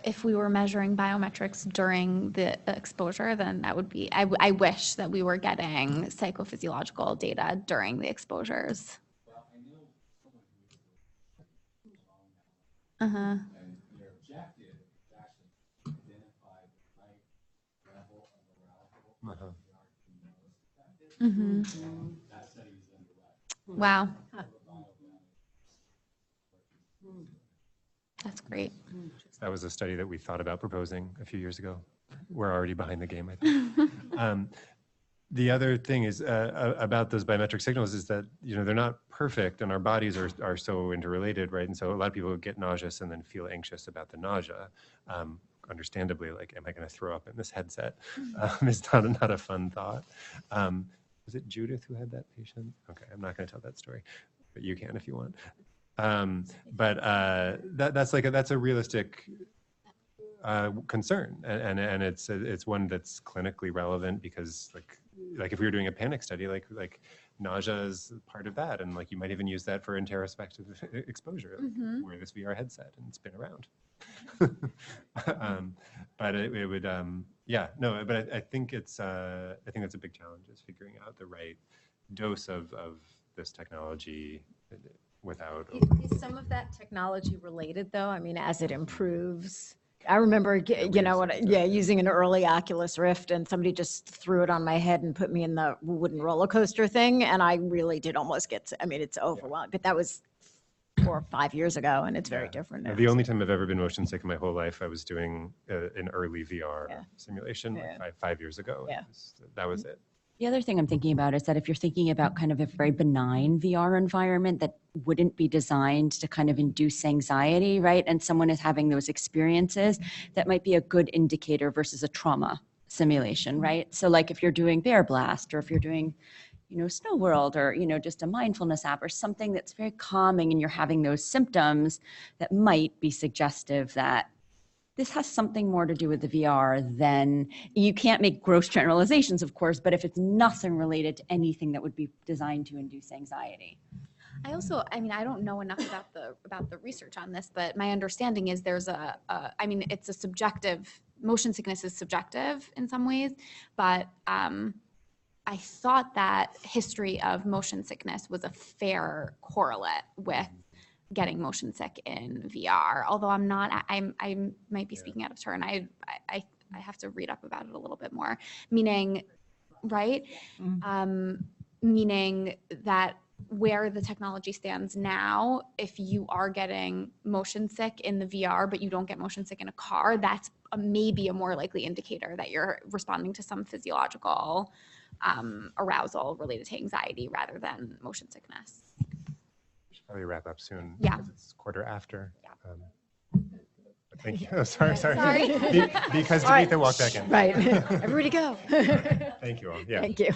If we were measuring biometrics during the exposure, then that would be, I wish that we were getting psychophysiological data during the exposures. Uh-huh. And their objective is actually to identify the right level of arousal. Mm-hmm. That study is underway. Wow. That's great. That was a study that we thought about proposing a few years ago. We're already behind the game, I think. The other thing is about those biometric signals is that, they're not perfect, and our bodies are so interrelated, right? And so a lot of people get nauseous and then feel anxious about the nausea. Understandably, like, am I going to throw up in this headset? It's not a fun thought. Was it Judith who had that patient? Okay, I'm not going to tell that story, but you can if you want. That's a realistic concern, and it's one that's clinically relevant, because like if we were doing a panic study, like nausea is part of that, and like you might even use that for interospective exposure, like wear this VR headset and spin around. But it would but I think that's a big challenge, is figuring out the right dose of this technology without. Is some of that technology related, though? I mean, as it improves. I remember, using an early Oculus Rift, and somebody just threw it on my head and put me in the wooden roller coaster thing, and I really did almost get. It's overwhelming, but that was 4 or 5 years ago, and it's very different now. The only time I've ever been motion sick in my whole life, I was doing an early VR simulation like 5 years ago. Yeah. That was it. The other thing I'm thinking about is that if you're thinking about kind of a very benign VR environment that wouldn't be designed to kind of induce anxiety, right? And someone is having those experiences, that might be a good indicator versus a trauma simulation, right? So like if you're doing Bear Blast, or if you're doing, Snow World, or, just a mindfulness app or something that's very calming, and you're having those symptoms, that might be suggestive that this has something more to do with the VR than, you can't make gross generalizations, of course, but if it's nothing related to anything that would be designed to induce anxiety. I don't know enough about the research on this, but my understanding is there's it's a subjective, motion sickness is subjective in some ways, but I thought that history of motion sickness was a fair correlate with getting motion sick in VR, although I might be speaking out of turn. I have to read up about it a little bit more, meaning, right? Meaning that where the technology stands now, if you are getting motion sick in the VR, but you don't get motion sick in a car, that's maybe a more likely indicator that you're responding to some physiological arousal related to anxiety rather than motion sickness. Probably wrap up soon. Yeah. Because it's 1:15. Yeah. Thank you. Oh, sorry. Sorry. Because Denise walked back in. Right. Everybody go. Thank you all. Yeah. Thank you.